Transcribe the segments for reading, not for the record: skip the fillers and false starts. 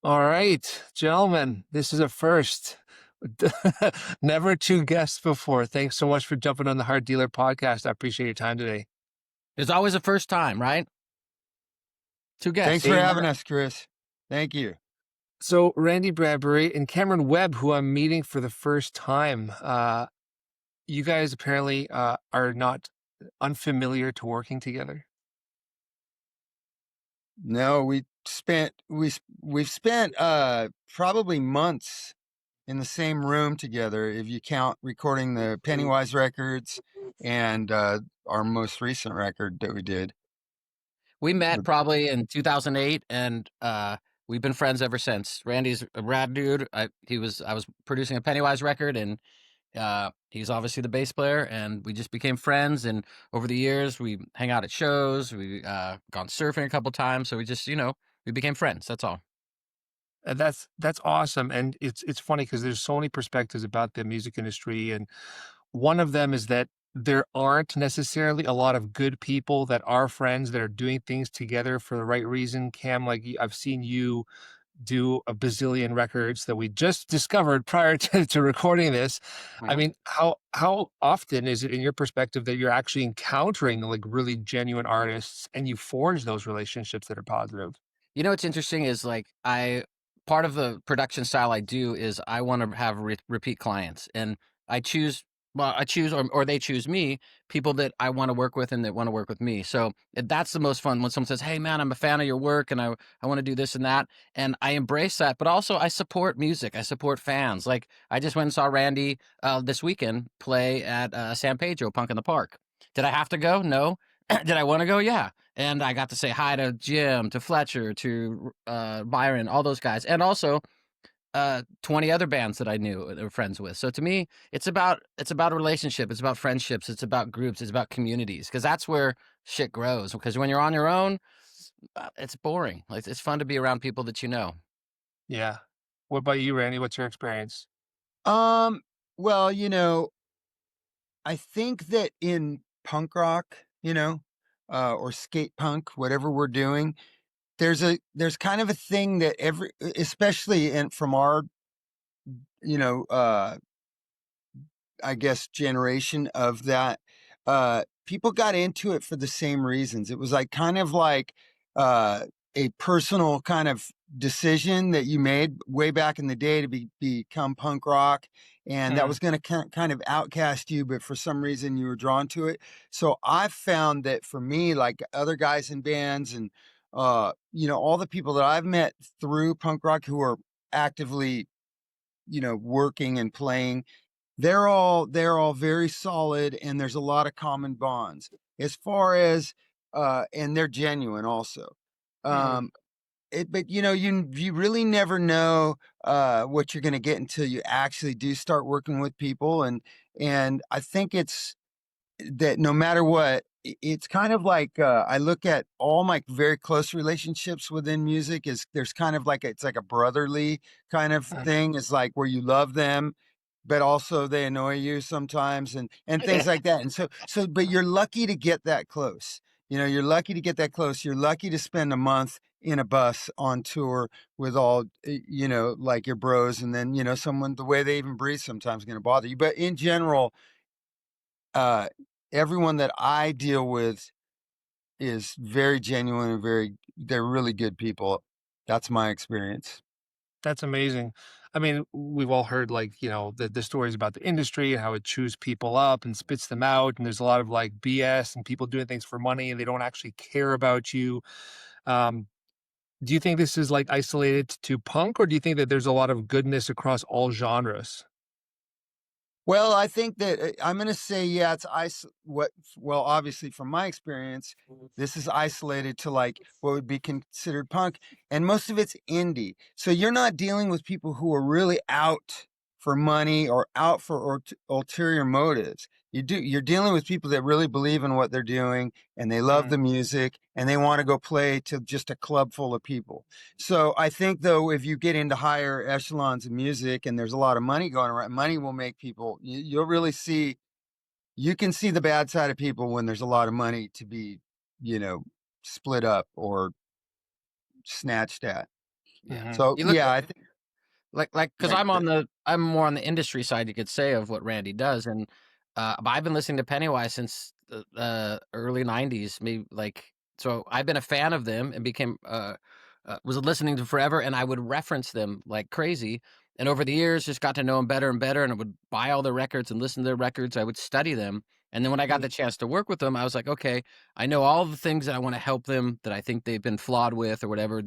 All right, gentlemen, this is a first. Never two guests before. Thanks so much for jumping on the Hard Dealer podcast. I appreciate your time today. There's always a first time, right? Two Thanks guests. for Hey, having us, Chris. Thank you. so Randy Bradbury and Cameron Webb, who I'm meeting for the first time, you guys apparently are not unfamiliar to working together. No, we've spent probably months in the same room together if you count recording the Pennywise records and our most recent record that we did. We met probably in 2008, and we've been friends ever since. Randy's a rad dude. I was producing a Pennywise record, and he's obviously the bass player, and we just became friends. And over the years, we hang out at shows. We gone surfing a couple times, so we just we became friends. That's all. That's awesome, and it's funny because there's so many perspectives about the music industry, and one of them is that there aren't necessarily a lot of good people that are friends that are doing things together for the right reason. Cam, like I've seen you do a bazillion records that we just discovered prior to recording this. I Mhm. mean, how often is it in your perspective that you're actually encountering like really genuine artists and you forge those relationships that are positive? You know what's interesting is like I part of the production style I do is I want to have repeat clients, and I choose I choose or they choose me, people that I want to work with and that want to work with me. So that's the most fun when someone says, "Hey man, I'm a fan of your work and I want to do this and that," and I embrace that. But also I support music, I support fans. Like I just went and saw Randy this weekend play at San Pedro Punk in the Park. Did I have to go? No. Did I want to go? Yeah. And I got to say hi to Jim, to Fletcher, to Byron, all those guys, and also 20 other bands that I knew and were friends with. So to me, it's about a relationship, it's about friendships, it's about groups, it's about communities, because that's where shit grows. Because when you're on your own, it's boring. Like it's fun to be around people that you know. Yeah. What about you, Randy? What's your experience? Um, well, I think that in punk rock, or skate punk, whatever we're doing, there's kind of a thing that especially from our, you know, uh I guess, generation of that, people got into it for the same reasons. It was like kind of like uh, a personal kind of decision that you made way back in the day to become punk rock, and that Mm, was going to kind of outcast you, but for some reason you were drawn to it. So I've found that for me, like other guys in bands and all the people that I've met through punk rock who are actively, working and playing, they're all very solid, and there's a lot of common bonds as far as and they're genuine also. mhm. Um but you really never know what you're going to get until you actually do start working with people, and I think it's that no matter what, it's kind of like I look at all my very close relationships within music is there's kind of like it's like a brotherly kind of thing. It's like where you love them, but also they annoy you sometimes, and things like that. And but you're lucky to get that close. You're lucky to get that close. You're lucky to spend a month in a bus on tour with all like your bros, and then someone the way they even breathe sometimes going to bother you. But in general, uh, everyone that I deal with is very genuine and they're really good people. That's my experience. That's amazing. I mean, we've all heard like, the stories about the industry and how it chews people up and spits them out. And there's a lot of like BS and people doing things for money and they don't actually care about you. Um, do you think this is like isolated to punk or do you think that there's a lot of goodness across all genres? Well, I think that I'm going to say, yeah, well, obviously from my experience, this is isolated to like what would be considered punk, and most of it's indie. So you're not dealing with people who are really out for money or out for ulterior motives. You're dealing with people that really believe in what they're doing, and they love Mm, the music, and they want to go play to just a club full of people. So I think though, if you get into higher echelons of music and there's a lot of money going around, money will make people, you'll really you can see the bad side of people when there's a lot of money to be, you know, split up or snatched at. Yeah. Mhm. So You look yeah, I think because yeah, I'm more on the industry side, you could say, of what Randy does, and but I've been listening to Pennywise since the early '90s. Maybe like so, I've been a fan of them and became was listening to forever, and I would reference them like crazy. And over the years, just got to know them better and better, and I would buy all their records and listen to their records. I would study them, and then when I got the chance to work with them, I was like, okay, I know all the things that I want to help them that I think they've been flawed with or whatever.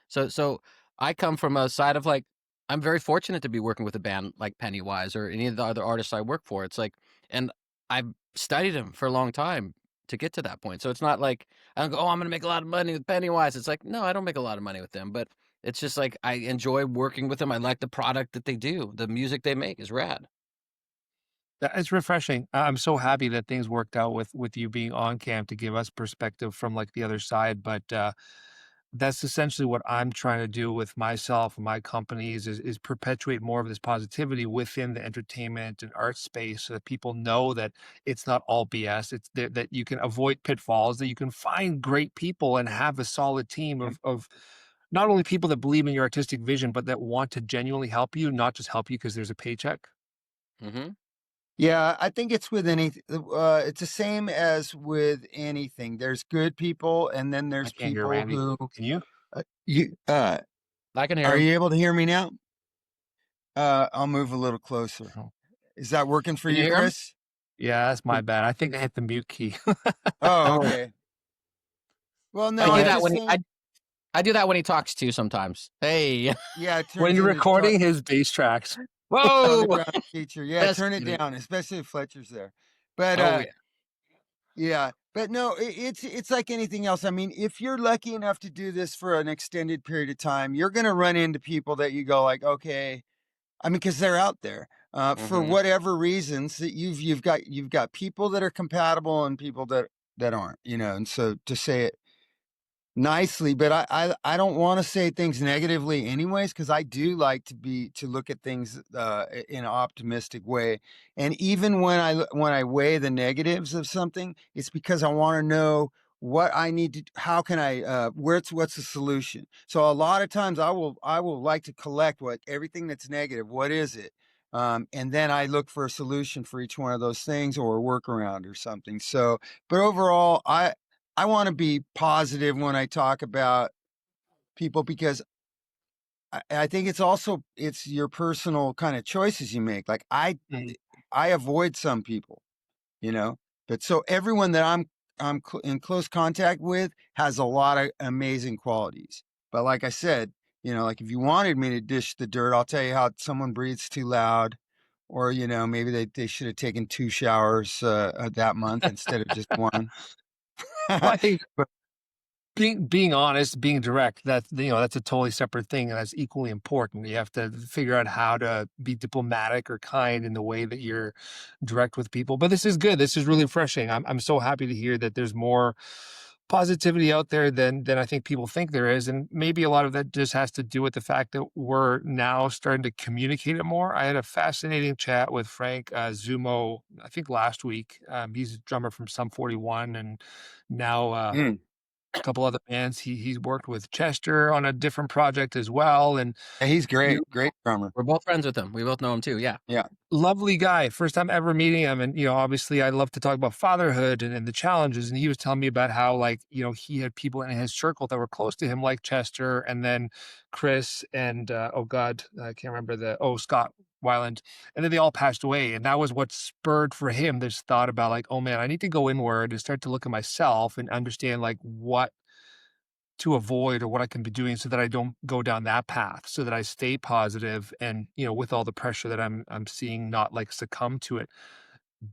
So I come from a side of like I'm very fortunate to be working with a band like Pennywise or any of the other artists I work for. It's like, and I've studied them for a long time to get to that point. So it's not like I don't go, oh, I'm going to make a lot of money with Pennywise. It's like, no, I don't make a lot of money with them, but it's just like I enjoy working with them. I like the product that they do. The music they make is rad. That is refreshing. I'm so happy that things worked out with you being on cam to give us perspective from, like, the other side, but, that's essentially what I'm trying to do with myself and my companies is perpetuate more of this positivity within the entertainment and art space so that people know that it's not all BS. It's that you can avoid pitfalls, that you can find great people and have a solid team of not only people that believe in your artistic vision, but that want to genuinely help you, not just help you because there's a paycheck. Hmm. yeah, I think it's with anything. It's the same as with anything. There's good people, and then I there's can't hear people Randy. who Can you? you. I can hear Are him. you able to hear me now? I'll move a little closer. Oh. Is that working for Can you you, hear him? Chris? Yeah, that's my bad. I think I hit the mute key. Oh, Oh, okay. Well, I no, Go do I ahead. that just when think I do that when he talks to you sometimes. Hey, yeah, it When turns you're into recording his bass tracks. whoa, underground teacher. Yeah, that's turn it kidding. down, especially if Fletcher's there. But Oh yeah. yeah, but no, it's like anything else. I mean, if you're lucky enough to do this for an extended period of time, you're going to run into people that you go like, okay. I mean, because they're out there for Hmm. whatever reasons that you've got people that are compatible and people that aren't. And so to say it nicely, but I don't want to say things negatively anyways, because I do like to look at things in an optimistic way. And even when I weigh the negatives of something, it's because I want to know what I need to how can I what's the solution. So a lot of times I will like to collect what everything that's negative, what is it? And then I look for a solution for each one of those things or a workaround or something. So, but overall, I want to be positive when I talk about people because I think it's your personal kind of choices you make. Like Mhm. I avoid some people, you know, but so everyone that in close contact with has a lot of amazing qualities. But like I said, like if you wanted me to dish the dirt, I'll tell you how someone breathes too loud, or maybe they should have taken 2 showers that month instead of just one. Well, I think But being honest, being direct, that's a totally separate thing, and that's equally important. You have to figure out how to be diplomatic or kind in the way that you're direct with people. But this is good. This is really refreshing. I'm so happy to hear that there's more positivity out there than I think people think there is. And maybe a lot of that just has to do with the fact that we're now starting to communicate it more. I had a fascinating chat with Frank Zumo, I think last week. He's a drummer from Sum 41 and now mm, couple other bands. He's worked with Chester on a different project as well, and yeah, he's you great, great drummer. We're both friends with him. We both know him too. Yeah. Yeah. lovely guy. First time ever meeting him, and obviously, I love to talk about fatherhood and the challenges. And he was telling me about how, like, he had people in his circle that were close to him, like Chester, and then Chris, and oh God, I can't remember Scott Weiland, and then they all passed away. And that was what spurred for him this thought about like, oh man, I need to go inward and start to look at myself and understand like what to avoid or what I can be doing so that I don't go down that path, so that I stay positive and, with all the pressure that I'm seeing, not like succumb to it.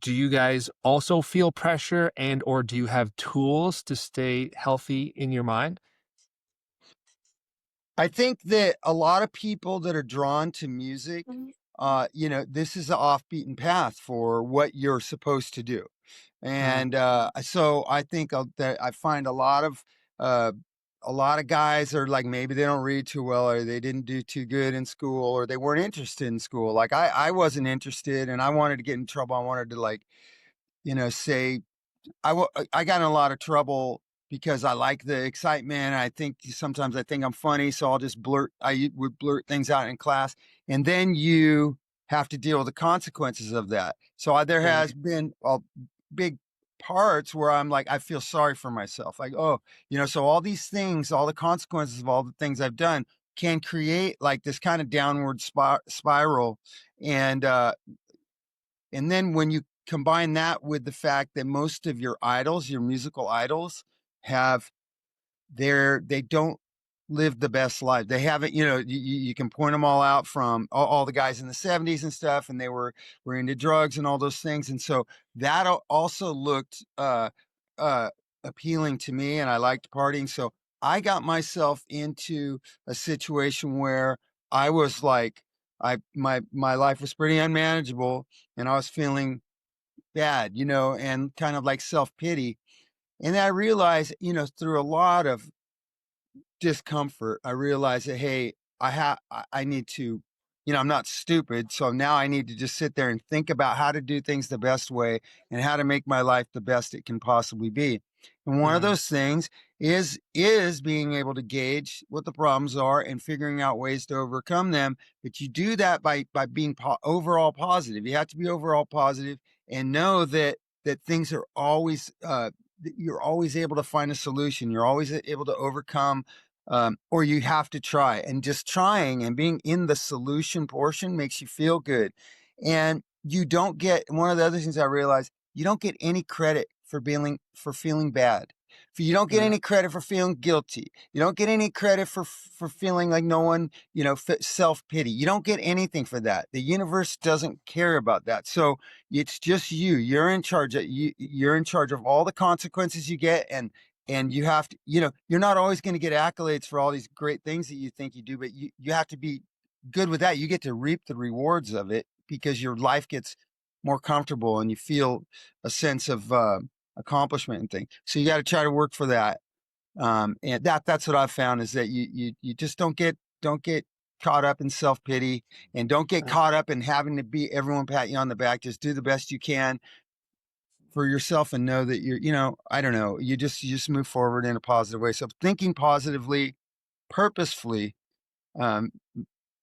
Do you guys also feel pressure and or do you have tools to stay healthy in your mind? I think that a lot of people that are drawn to music, this is the off beaten path for what you're supposed to do. Mm, And so I think that I find uh, a lot of guys are like maybe they don't read too well or they didn't do too good in school or they weren't interested in school. Like I wasn't interested and I wanted to get in trouble. I wanted to like, say I got in a lot of trouble because I like the excitement. I think sometimes I think I'm funny, so I'll just would blurt things out in class, and then you have to deal with the consequences of that. So there Right. has been big parts where I'm like, I feel sorry for myself. Like, oh, so all these things, all the consequences of all the things I've done can create like this kind of downward spiral. And then when you combine that with the fact that most of your idols, your musical idols, have they don't live the best life. They haven't, you can point them all out, from all the guys in the 70s and stuff, and they were into drugs and all those things. And so that also looked uh appealing to me, and I liked partying. So I got myself into a situation where I was like, my life was pretty unmanageable, and I was feeling bad, and kind of like self-pity. And I realized, through a lot of discomfort, I realized that, hey, I need to, I'm not stupid. So now I need to just sit there and think about how to do things the best way and how to make my life the best it can possibly be. And one of Mhm. those things is being able to gauge what the problems are and figuring out ways to overcome them. But you do that by being overall positive. You have to be overall positive and know that things are always that you're always able to find a solution. You're always able to overcome, or you have to try. And just trying and being in the solution portion makes you feel good. And you don't get, one of the other things I realized, you don't get any credit for feeling bad. You don't get Mhm. any credit for feeling guilty. You don't get any credit for feeling like no one, self pity. You don't get anything for that. The universe doesn't care about that. So it's just you. You're in charge of you're in charge of all the consequences you get, and you have to, you're not always going to get accolades for all these great things that you think you do, but you have to be good with that. You get to reap the rewards of it because your life gets more comfortable and you feel a sense of accomplishment and things. So you got to try to work for that. And that's what I've found, is that you just don't get caught up in self-pity, and don't get Mhm. caught up in having to be everyone pat you on the back. Just do the best you can for yourself and know that I don't know, you just move forward in a positive way. So thinking positively, purposefully, um,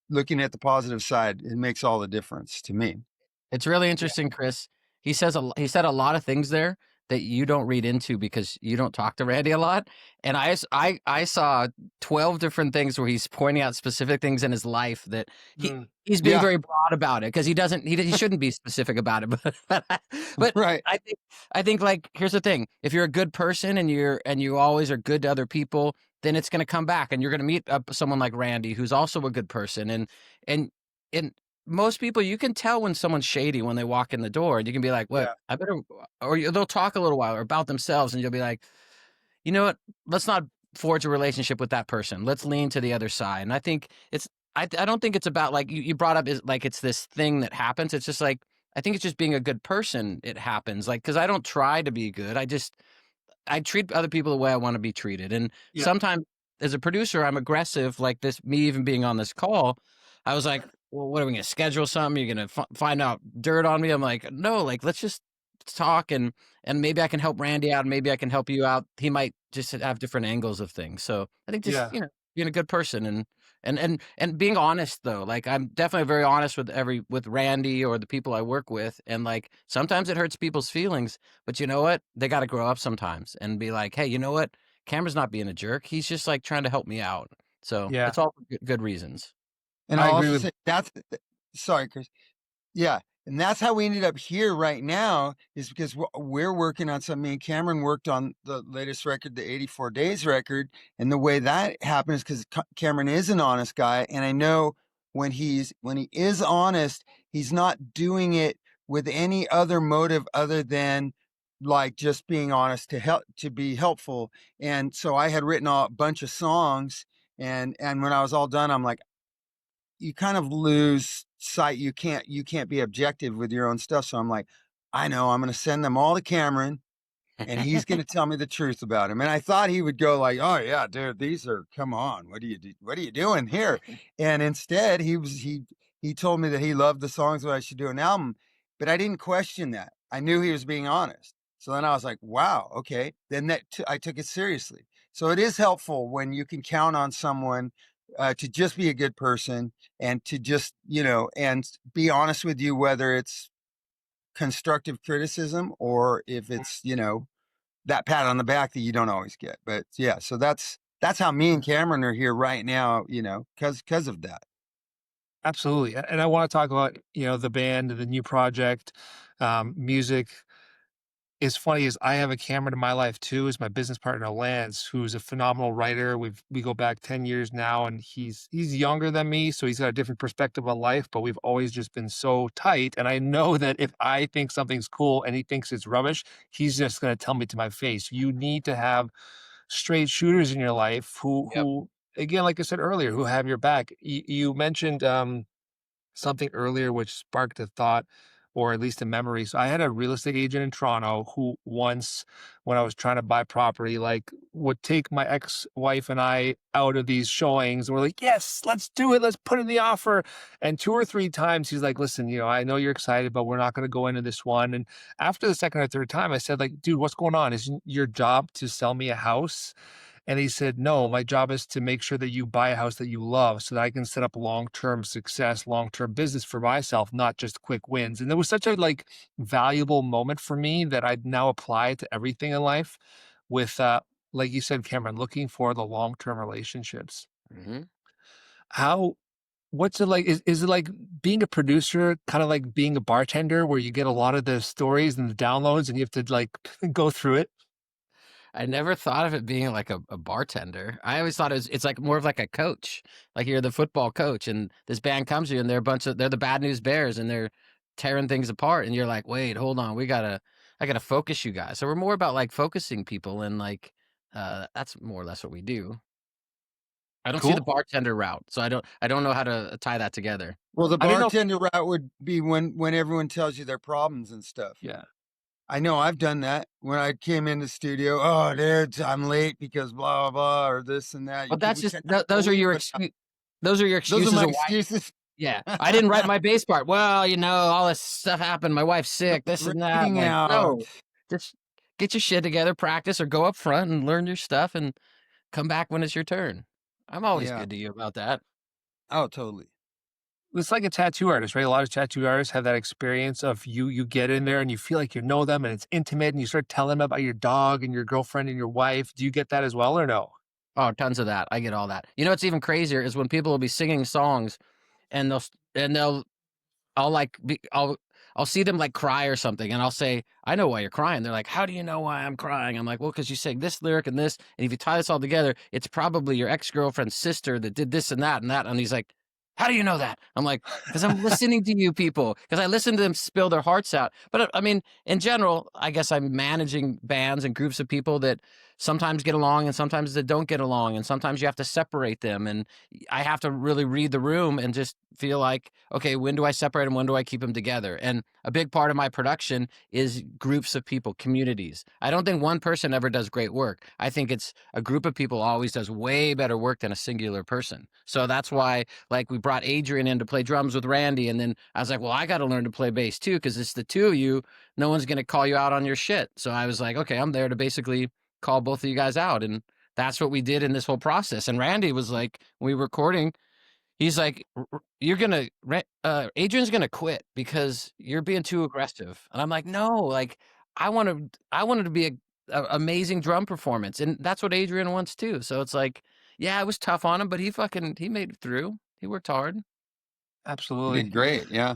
looking at the positive side, it makes all the difference to me. It's really Yeah. interesting, Chris. He said a lot of things there that you don't read into because you don't talk to Randy a lot. And I saw 12 different things where he's pointing out specific things in his life that Mm. he's being Yeah, very broad about it because he shouldn't be specific about it. But right. I think like here's the thing: if you're a good person and you always are good to other people, then it's going to come back, and you're going to meet someone like Randy who's also a good person, and and most people, you can tell when someone's shady when they walk in the door, and you can be like, "What? Yeah. I better," they'll talk a little while or about themselves, and you'll be like, "You know what? Let's not forge a relationship with that person. Let's lean to the other side." And I think I don't think it's about like you brought up is like it's this thing that happens. It's just like I think it's just being a good person. It happens like because I don't try to be good. I treat other people the way I want to be treated. And Yeah. sometimes as a producer, I'm aggressive, like this, me even being on this call. I was like, well, what are we going to schedule something? You're going to find out dirt on me. I'm like, no, like, let's just talk and maybe I can help Randy out. And maybe I can help you out. He might just have different angles of things. So I think just, Yeah. being a good person and being honest though. Like I'm definitely very honest with Randy or the people I work with. And like, sometimes it hurts people's feelings, but you know what? They got to grow up sometimes and be like, hey, you know what? Cameron's not being a jerk. He's just like trying to help me out. So Yeah. it's all for good reasons. And I I'll agree also with. say sorry, Chris. Yeah, and that's how we ended up here right now, is because we're working on something. Me and Cameron worked on the latest record, the 84 Days record. And the way that happens, because Cameron is an honest guy. And I know when he is honest, he's not doing it with any other motive other than like just being honest to help, to be helpful. And so I had written a bunch of songs, and when I was all done, I'm like, you kind of lose sight. You can't be objective with your own stuff. So I'm like, I know, I'm going to send them all to Cameron, and he's going to tell me the truth about him. And I thought he would go like, oh yeah, dude, these are, come on, what are you doing here? And instead he told me that he loved the songs, that I should do an album, but I didn't question that. I knew he was being honest. So then I was like, wow, okay. Then I took it seriously. So it is helpful when you can count on someone to just be a good person and to just, and be honest with you, whether it's constructive criticism or if it's, that pat on the back that you don't always get. But yeah, so that's how me and Cameron are here right now, because of that. Absolutely. And I want to talk about, the band, the new project, music. It's funny is I have a Cameron in my life too, is my business partner Lance, who's a phenomenal writer. We go back 10 years now, and he's younger than me, so he's got a different perspective on life, but we've always just been so tight. And I know that if I think something's cool and he thinks it's rubbish, he's just gonna tell me to my face. You need to have straight shooters in your life Yep. who again, like I said earlier, who have your back. You mentioned something earlier which sparked a thought or at least a memory. So I had a real estate agent in Toronto who once, when I was trying to buy property, like would take my ex-wife and I out of these showings. And we're like, yes, let's do it. Let's put in the offer. And 2 or 3 times he's like, listen, I know you're excited, but we're not going to go into this one. And after the second or third time, I said, like, dude, what's going on? Isn't your job to sell me a house? And he said, "No, my job is to make sure that you buy a house that you love so that I can set up long-term success, long-term business for myself, not just quick wins." And it was such a like valuable moment for me that I now apply to everything in life with like you said, Cameron, looking for the long-term relationships. Hmm. How what's it like? Is it like being a producer, kind of like being a bartender where you get a lot of the stories and the downloads and you have to like go through it? I never thought of it being like a bartender. I always thought it's like more of like a coach. Like you're the football coach and this band comes to you and they're the bad news bears and they're tearing things apart and you're like, wait, hold on, I gotta focus you guys. So we're more about like focusing people and like that's more or less what we do. I don't see the Cool. bartender route. So I don't know how to tie that together. Well, the I didn't know. bartender route would be when everyone tells you their problems and stuff. Yeah. I know I've done that when I came in the studio. Oh, dude, I'm late because blah blah blah, or this and that. But that's We just cannot those are believe your it. those are your Those are excuses my of why. excuses. Yeah, I didn't write my bass part. Well, all this stuff happened. My wife's sick, this and that. I'm Reading like, out. no, just get your shit together, practice, or go up front and learn your stuff and come back when it's your turn. I'm always Yeah. good to you about that. Oh, totally. It's like a tattoo artist, right? A lot of tattoo artists have that experience of you get in there and you feel like you know them and it's intimate and you start telling them about your dog and your girlfriend and your wife. Do you get that as well or no? Oh, tons of that. I get all that. You know what's even crazier is when people will be singing songs and they'll I'll like be I'll see them like cry or something, and I'll say, "I know why you're crying." They're like, "How do you know why I'm crying?" I'm like, "Well, because you sang this lyric and this, and if you tie this all together, it's probably your ex-girlfriend's sister that did this and that and that." And he's like, "How do you know that?" I'm like, "Because I'm listening to you people. Because I listen to them spill their hearts out." But I mean, in general, I guess I'm managing bands and groups of people that sometimes get along and sometimes that don't get along, and sometimes you have to separate them, and I have to really read the room and just feel like, okay, when do I separate them? When do I keep them together? And a big part of my production is groups of people, communities. I don't think one person ever does great work. I think it's a group of people always does way better work than a singular person. So that's why, like, we brought Adrian in to play drums with Randy. And then I was like, well, I got to learn to play bass too, because it's the two of you. No one's going to call you out on your shit. So I was like, okay, I'm there to basically call both of you guys out. And that's what we did in this whole process. And Randy was like, when we were recording, he's like, "You're gonna, Adrian's gonna quit because you're being too aggressive." And I'm like, "No, like I wanted to be a amazing drum performance, and that's what Adrian wants too." So it's like, yeah, it was tough on him, but he made it through. He worked hard. You Absolutely. did great. Yeah.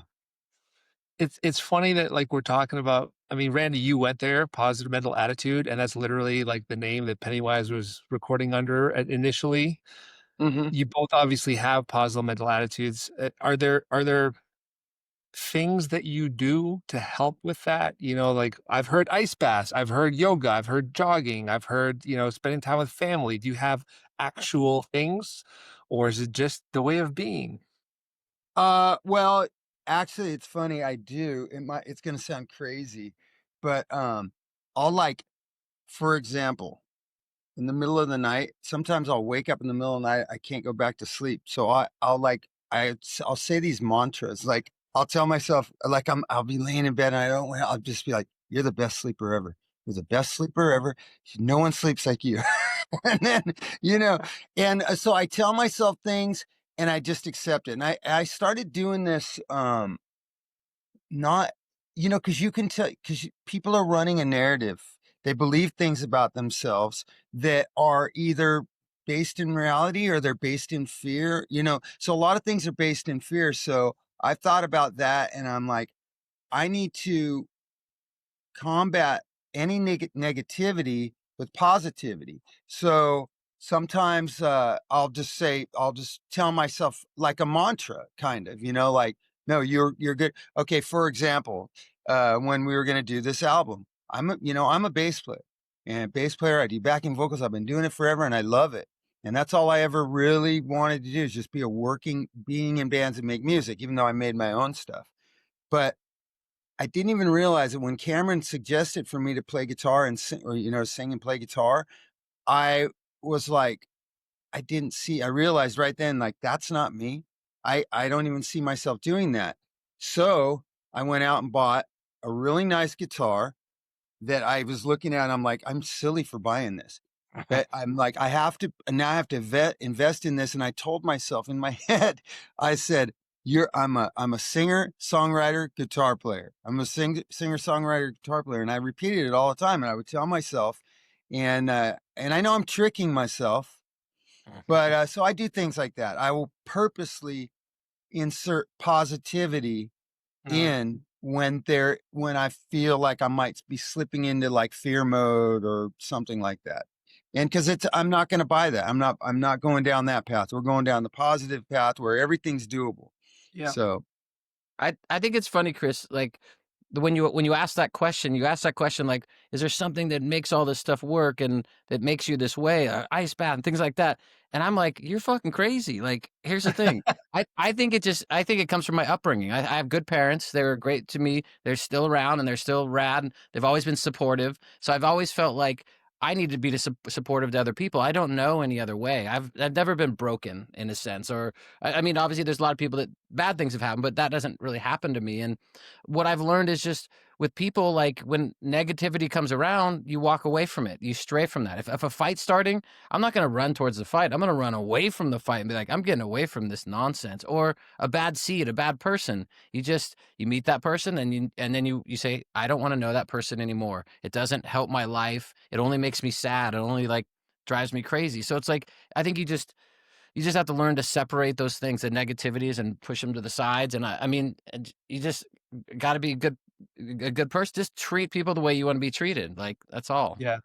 It's funny that like we're talking about, I mean, Randy, you went there, positive mental attitude, and that's literally like the name that Pennywise was recording under initially. Hmm. You both obviously have positive mental attitudes. Are there things that you do to help with that? Like I've heard ice baths, I've heard yoga, I've heard jogging, I've heard, spending time with family. Do you have actual things or is it just the way of being? Well, actually, it's funny. I do. It's going to sound crazy, but I'll like, for example, in the middle of the night, sometimes I'll wake up in the middle of the night. I can't go back to sleep. So I'll say these mantras. Like I'll tell myself, like I'll be laying in bed and I'll just be like, "You're the best sleeper ever. You're the best sleeper ever. No one sleeps like you. And then, you know, and so I tell myself things and I just accept it. And I started doing this, not, cause you can tell, cause people are running a narrative. They believe things about themselves that are either based in reality or they're based in fear, So a lot of things are based in fear. So I thought about that and I'm like, I need to combat any negativity with positivity. So sometimes I'll just tell myself like a mantra, kind of, like, no, you're good. Okay, for example, when we were going to do this album, I'm a bass player, and bass player. I do backing vocals. I've been doing it forever, and I love it. And that's all I ever really wanted to do is just be being in bands and make music, even though I made my own stuff. But I didn't even realize it when Cameron suggested for me to play guitar and sing, or sing and play guitar. I was like, I realized right then, like, that's not me. I don't even see myself doing that. So I went out and bought a really nice guitar that I was looking at. I'm like, I'm silly for buying this. But I'm like, I have to invest in this. And I told myself in my head, I said, I'm a singer, songwriter, guitar player. I'm a singer, songwriter, guitar player. And I repeated it all the time. And I would tell myself, and I know I'm tricking myself, but so I do things like that. I will purposely insert positivity Mhm. in when I feel like I might be slipping into like fear mode or something like that. And because I'm not going to buy that. I'm not going down that path. We're going down the positive path where everything's doable. Yeah. So I think it's funny, Chris, like when you ask that question like, is there something that makes all this stuff work and that makes you this way, ice bath and things like that. And I'm like, you're fucking crazy. Like, here's the thing. I think it comes from my upbringing. I have good parents. They were great to me. They're still around and they're still rad. And they've always been supportive. So I've always felt like I need to be supportive to other people. I don't know any other way. I've never been broken in a sense, or I mean, obviously there's a lot of people that bad things have happened, but that doesn't really happen to me. And what I've learned is just with people, like when negativity comes around, you walk away from it. You stray from that. If a fight's starting, I'm not going to run towards the fight. I'm going to run away from the fight and be like, I'm getting away from this nonsense. Or a bad seed, a bad person. You meet that person and then you say, I don't want to know that person anymore. It doesn't help my life. It only makes me sad. It only like drives me crazy. So it's like I think you just have to learn to separate those things, the negativities, and push them to the sides. And I mean, you just got to be a good person. Just treat people the way you want to be treated. Like that's all. Yeah.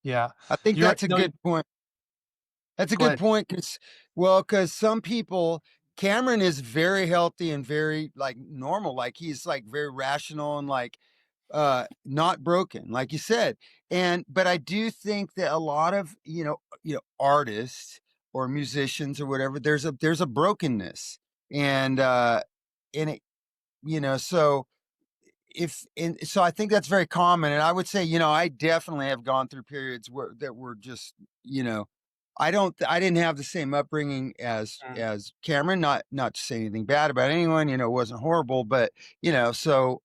Yeah. I think You're right. that's a No, good point. That's a go good ahead. point because some people, Cameron is very healthy and very like normal. Like he's like very rational and like not broken, like you said. But I do think that a lot of artists or musicians or whatever, there's a brokenness, and it so so I think that's very common. And I would say, I definitely have gone through periods that were just, you know, I didn't have the same upbringing Mm. as Cameron, not to say anything bad about anyone, it wasn't horrible, but so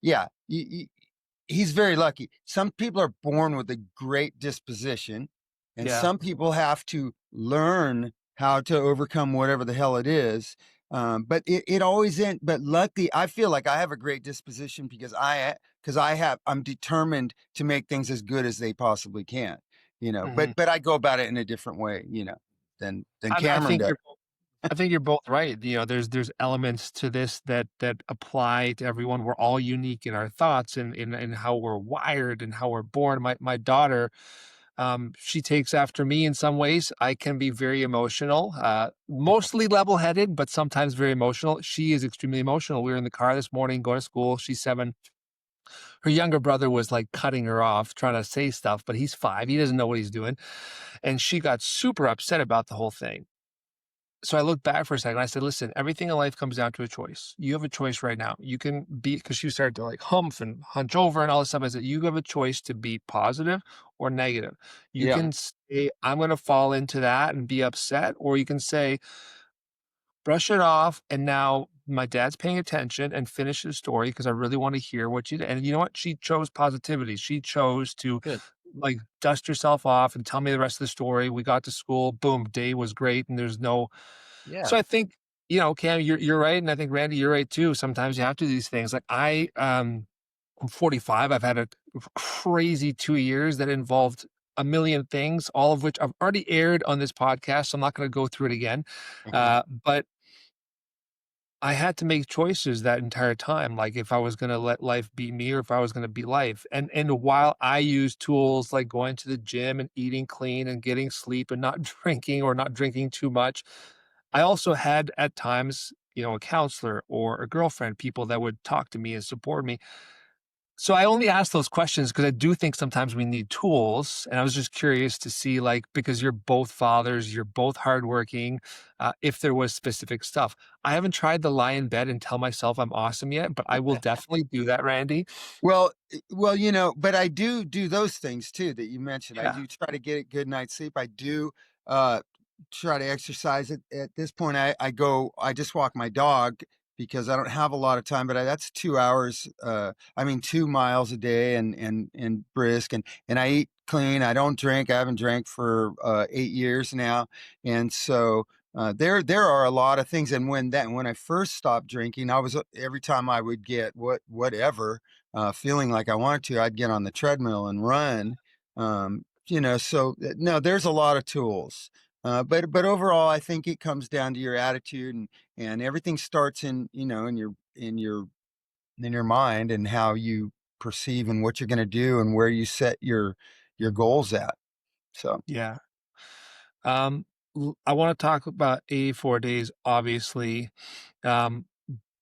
yeah, he's very lucky. Some people are born with a great disposition, and Yeah. some people have to learn how to overcome whatever the hell it is. But it always end. But luckily, I feel like I have a great disposition I'm determined to make things as good as they possibly can. Mhm. But I go about it in a different way, than I Cameron think does. I think you're both right. There's elements to this that apply to everyone. We're all unique in our thoughts and in how we're wired and how we're born. My daughter, she takes after me in some ways. I can be very emotional, mostly level-headed, but sometimes very emotional. She is extremely emotional. We were in the car this morning going to school. She's 7. Her younger brother was like cutting her off, trying to say stuff, but he's 5. He doesn't know what he's doing. And she got super upset about the whole thing. So I looked back for a second. I said, listen, everything in life comes down to a choice. You have a choice right now. You can be, because she started to like humph and hunch over and all this stuff. I said, you have a choice to be positive or negative. You Yeah, can say, I'm going to fall into that and be upset, or you can say, brush it off and now my dad's paying attention and finish the story because I really want to hear what you did. And you know what? She chose positivity. She chose to Good. like dust herself off and tell me the rest of the story. We got to school, boom, day was great, and there's no. Yeah. So I think, Cam, you're right, and I think Randy, you're right too. Sometimes you have to do these things. Like I'm 45. I've had a crazy 2 years that involved a million things, all of which I've already aired on this podcast. So I'm not going to go through it again. Mhm. But I had to make choices that entire time, like if I was gonna let life be me or if I was gonna be life. And while I use tools like going to the gym and eating clean and getting sleep and not drinking or not drinking too much, I also had at times, a counselor or a girlfriend, people that would talk to me and support me. So I only ask those questions because I do think sometimes we need tools, and I was just curious to see, like, because you're both fathers, you're both hardworking, if there was specific stuff. I haven't tried the lie in bed and tell myself I'm awesome yet, but I will definitely do that, Randy. Well, but I do those things too that you mentioned. I Yeah. do try to get a good night's sleep. I do uh try to exercise. At this point, I just walk my dog because I don't have a lot of time, but that's 2 hours, I mean 2 miles a day, and brisk, and I eat clean. I don't drink. I haven't drank for 8 years now. And so there are a lot of things. And when I first stopped drinking, I was every time I would get whatever feeling like I wanted to, I'd get on the treadmill and run. So no, there's a lot of tools. But overall, I think it comes down to your attitude, and everything starts in your mind, and how you perceive and what you're going to do and where you set your goals at. So Yeah. Um, I want to talk about 84 days, obviously. Um,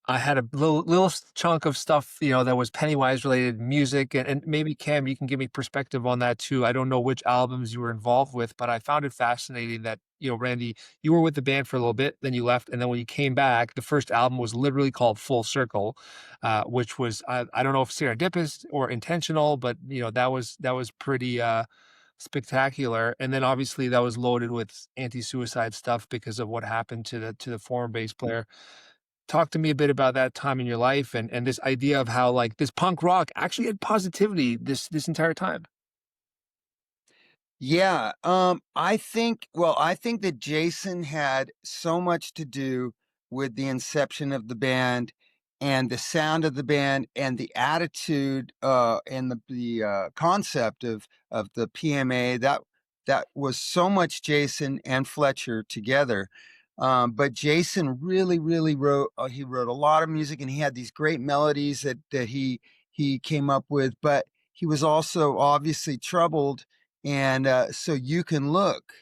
I had a little chunk of stuff, that was Pennywise related music, and maybe Cam, you can give me perspective on that too. I don't know which albums you were involved with, but I found it fascinating that, Randy, you were with the band for a little bit, then you left, and then when you came back, the first album was literally called Full Circle, which was I don't know if serendipitous or intentional, but that was pretty spectacular. And then obviously that was loaded with anti-suicide stuff because of what happened to the former bass player. Talk to me a bit about that time in your life and this idea of how, like, this punk rock actually had positivity this entire time. yeah, I think that Jason had so much to do with the inception of the band, and the sound of the band, and the attitude, and the concept of the PMA. That was so much Jason and Fletcher together. But Jason really wrote. He wrote a lot of music, and he had these great melodies that he came up with. But he was also obviously troubled, and so you can look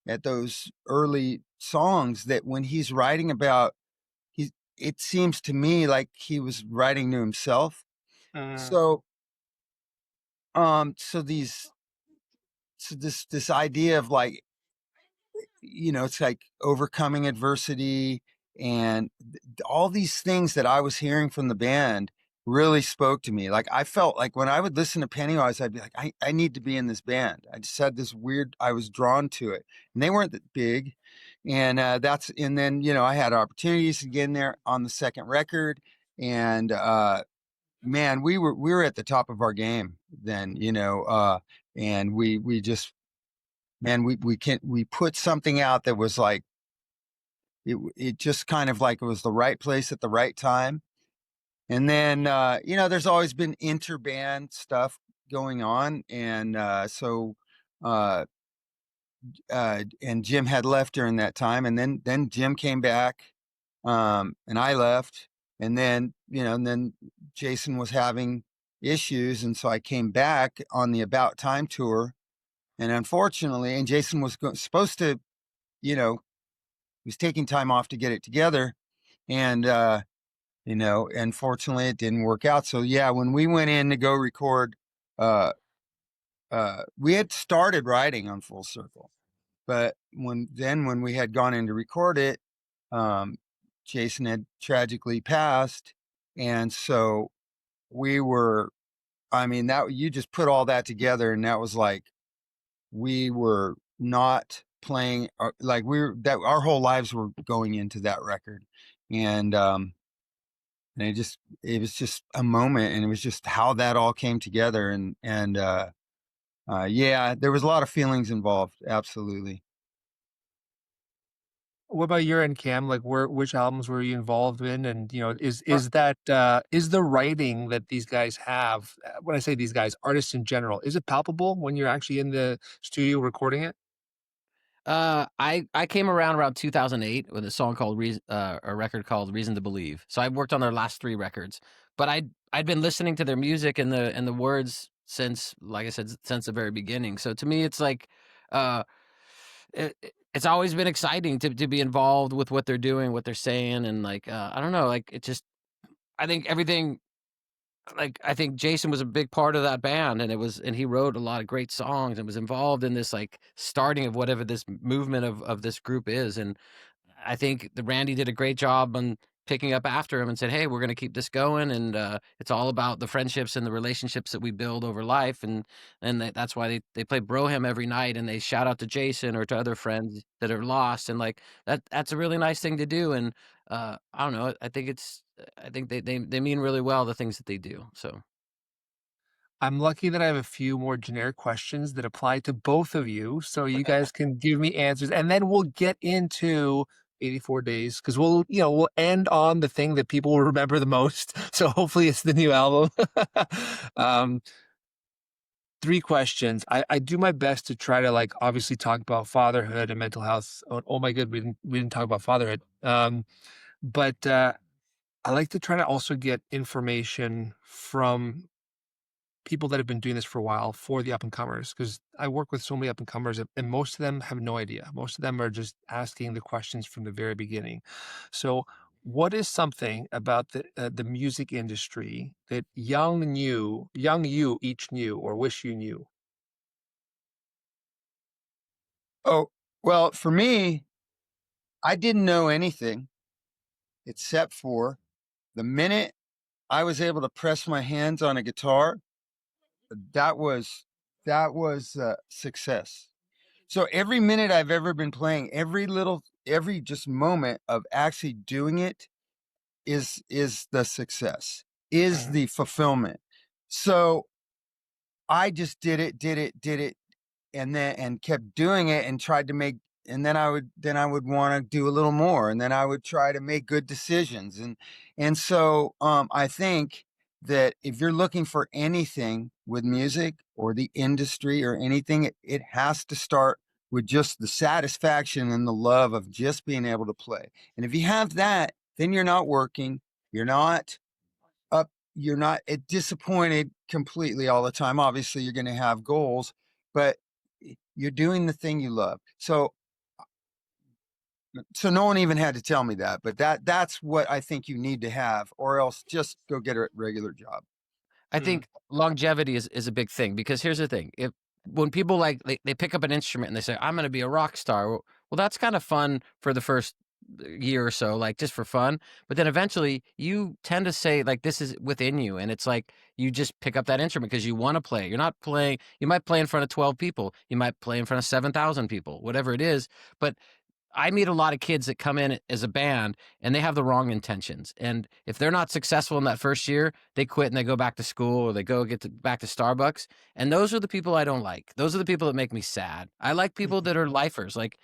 at those early songs that when he's writing about, he it seems to me like he was writing to himself. Mm, So so these so this idea of, like, it's like overcoming adversity, and all these things that I was hearing from the band really spoke to me. Like, I felt like when I would listen to Pennywise, I'd be like, I need to be in this band. I just had this weird, I was drawn to it, and they weren't that big. And then, I had opportunities to get in there on the second record. And, man, we were at the top of our game then, and we just, man, we put something out that was like, it just kind of like it was the right place at the right time. And then, there's always been interband stuff going on. And uh, and Jim had left during that time. And then Jim came back, and I left. And then Jason was having issues. And so I came back on the About Time tour. And unfortunately, and Jason was supposed to, he was taking time off to get it together. And, unfortunately it didn't work out. So yeah, when we went in to go record, uh, we had started writing on Full Circle, but when we had gone in to record it, um, Jason had tragically passed. And so we were, I mean, that you just put all that together, and that was like, we were not playing, like, we were that our whole lives were going into that record. And And it was just a moment, and it was just how that all came together, yeah, there was a lot of feelings involved, absolutely. What about your end, Cam? Like, which albums were you involved in? And, you know, Uh, is that, is the writing that these guys have, when I say these guys, artists in general, is it palpable when you're actually in the studio recording it? I came around 2008 with a song called a record called Reason to Believe. So I worked on their last 3 records, but I'd been listening to their music and the words since, like I said, since the very beginning. So to me, it's like, uh, it's always been exciting to be involved with what they're doing, what they're saying, and like, I don't know, like, it just I think everything like, I think Jason was a big part of that band, and he wrote a lot of great songs and was involved in this, like, starting of whatever this movement of this group is, and I think the Randy did a great job on picking up after him and said, "Hey, we're gonna keep this going, and, it's all about the friendships and the relationships that we build over life," and that's why they play Broham every night, and they shout out to Jason or to other friends that are lost, and, like, that's a really nice thing to do, and, I don't know, I think they mean really well the things that they do, so. I'm lucky that I have a few more generic questions that apply to both of you, so you guys can give me answers, and then we'll get into 84 Days, because we'll end on the thing that people will remember the most. So hopefully it's the new album. Um, 3 questions. I do my best to try to, like, obviously talk about fatherhood and mental health. Oh my god, we didn't talk about fatherhood. But I like to try to also get information from people that have been doing this for a while for the up and comers, because I work with so many up and comers, and most of them have no idea. Most of them are just asking the questions from the very beginning. So, what is something about the music industry that young you each knew or wish you knew? oh, well, for me, I didn't know anything except for the minute I was able to press my hands on a guitar, that was success. So every minute I've ever been playing, every just moment of actually doing it is the success, is Mhm. the fulfillment. So I just did it, and kept doing it and tried to make, and then I would want to do a little more, and then I would try to make good decisions, and so I think that if you're looking for anything with music or the industry or anything, it has to start with just the satisfaction and the love of just being able to play. And if you have that, then you're not working, you're not up, you're not disappointed completely all the time. Obviously, you're going to have goals, but you're doing the thing you love. So no one even had to tell me that, but that's what I think you need to have, or else just go get a regular job. I Mhm. think longevity is a big thing because here's the thing. If when people like they pick up an instrument and they say, I'm gonna be a rock star, well, that's kind of fun for the first year or so, like just for fun. But then eventually you tend to say, like, this is within you. And it's like you just pick up that instrument because you want to play. You're not playing, you might play in front of 12 people, you might play in front of 7,000 people, whatever it is. But I meet a lot of kids that come in as a band and they have the wrong intentions. And if they're not successful in that first year, they quit and they go back to school or they go back to Starbucks. And those are the people I don't like. Those are the people that make me sad. I like people that are lifers. Like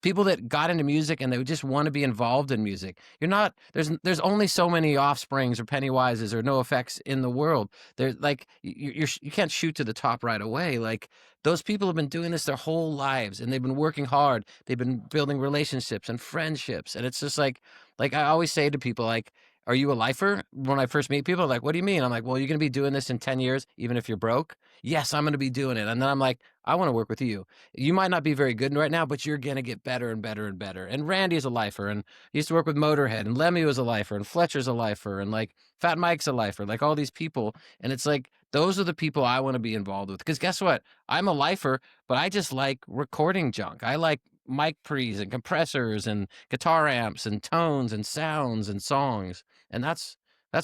people that got into music and they just want to be involved in music. You're not there's only so many Offsprings or Pennywises or No Effects in the world. There's like you can't shoot to the top right away. Like those people have been doing this their whole lives and they've been working hard. They've been building relationships and friendships. And it's just like I always say to people like, are you a lifer? When I first meet people, like, what do you mean? I'm like, well, you're going to be doing this in 10 years, even if you're broke. Yes, I'm going to be doing it. And then I'm like, I want to work with you. You might not be very good right now, but you're going to get better and better and better. And Randy is a lifer, and he used to work with Motorhead, and Lemmy was a lifer, and Fletcher's a lifer, and like Fat Mike's a lifer, like all these people. And it's like, those are the people I want to be involved with. Because guess what? I'm a lifer, but I just like recording junk. I like mic pre's and compressors and guitar amps and tones and sounds and songs. And that's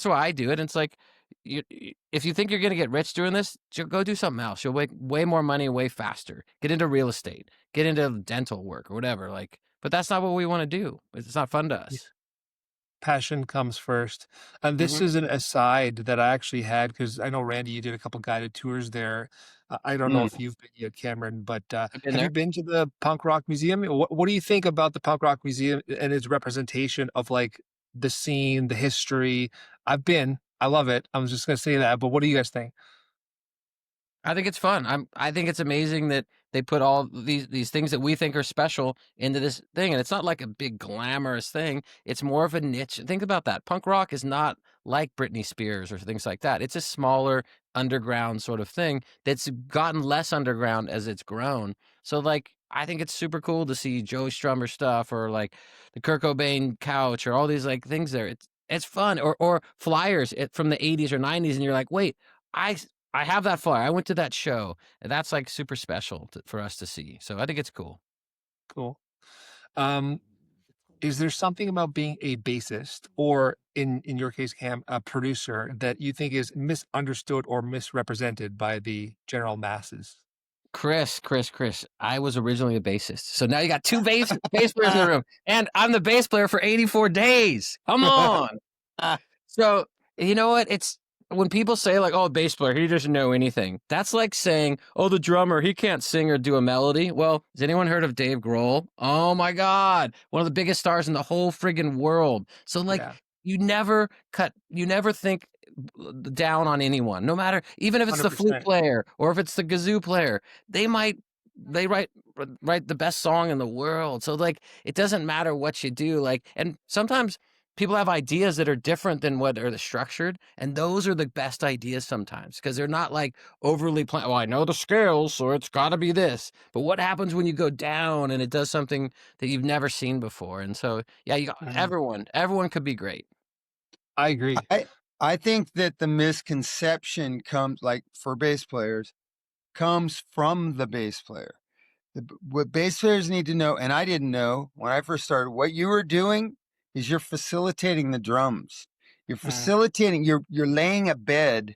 why I do it. And it's like, if you think you're going to get rich doing this, go do something else. You'll make way more money way faster. Get into real estate, get into dental work or whatever. Like, but that's not what we want to do. It's not fun to us. passion comes first. And this Mhm. is an aside that I actually had because I know, Randy, you did a couple guided tours there. I don't know Mm. if you've been yet, Cameron, but I've been have you there. been to the Punk Rock Museum? What do you think about the Punk Rock Museum and its representation of like the scene, the history? I've been, I love it. I was just gonna say that, but what do you guys think? I think it's fun. I think it's amazing that they put all these things that we think are special into this thing, and it's not like a big glamorous thing. It's more of a niche. Think about that. Punk rock is not like Britney Spears or things like that. It's a smaller underground sort of thing that's gotten less underground as it's grown. So like I think it's super cool to see Joe Strummer stuff or like the Kurt Cobain couch or all these like things there. It's fun or flyers from the 80s or 90s and you're like, "Wait, I I have that flyer. I went to that show, and that's, like, super special for us to see, so I think it's cool. Cool. Um, is there something about being a bassist or in your case, Cam, a producer that you think is misunderstood or misrepresented by the general masses? Chris, I was originally a bassist, so now you got 2 bass players in the room, and I'm the bass player for 84 days. Come on. So, you know what? It's when people say like, "Oh, bass player, he doesn't know anything." That's like saying, "Oh, the drummer, he can't sing or do a melody." Well, has anyone heard of Dave Grohl? Oh my God, one of the biggest stars in the whole friggin' world. So like, Yeah, you never think down on anyone, no matter even if it's the flute 100%. player or if it's the kazoo player. They might they write the best song in the world. So like, it doesn't matter what you do. Like, and sometimes people have ideas that are different than what are the structured, and those are the best ideas sometimes because they're not like overly planned. Well, I know the scales, so it's got to be this. But what happens when you go down and it does something that you've never seen before? And so, yeah, Mhm. everyone could be great. I agree. I I think that the misconception comes like for bass players comes from the bass player. What bass players need to know, and I didn't know when I first started, what you were doing is you're facilitating the drums. You're Mhm. facilitating, you're laying a bed,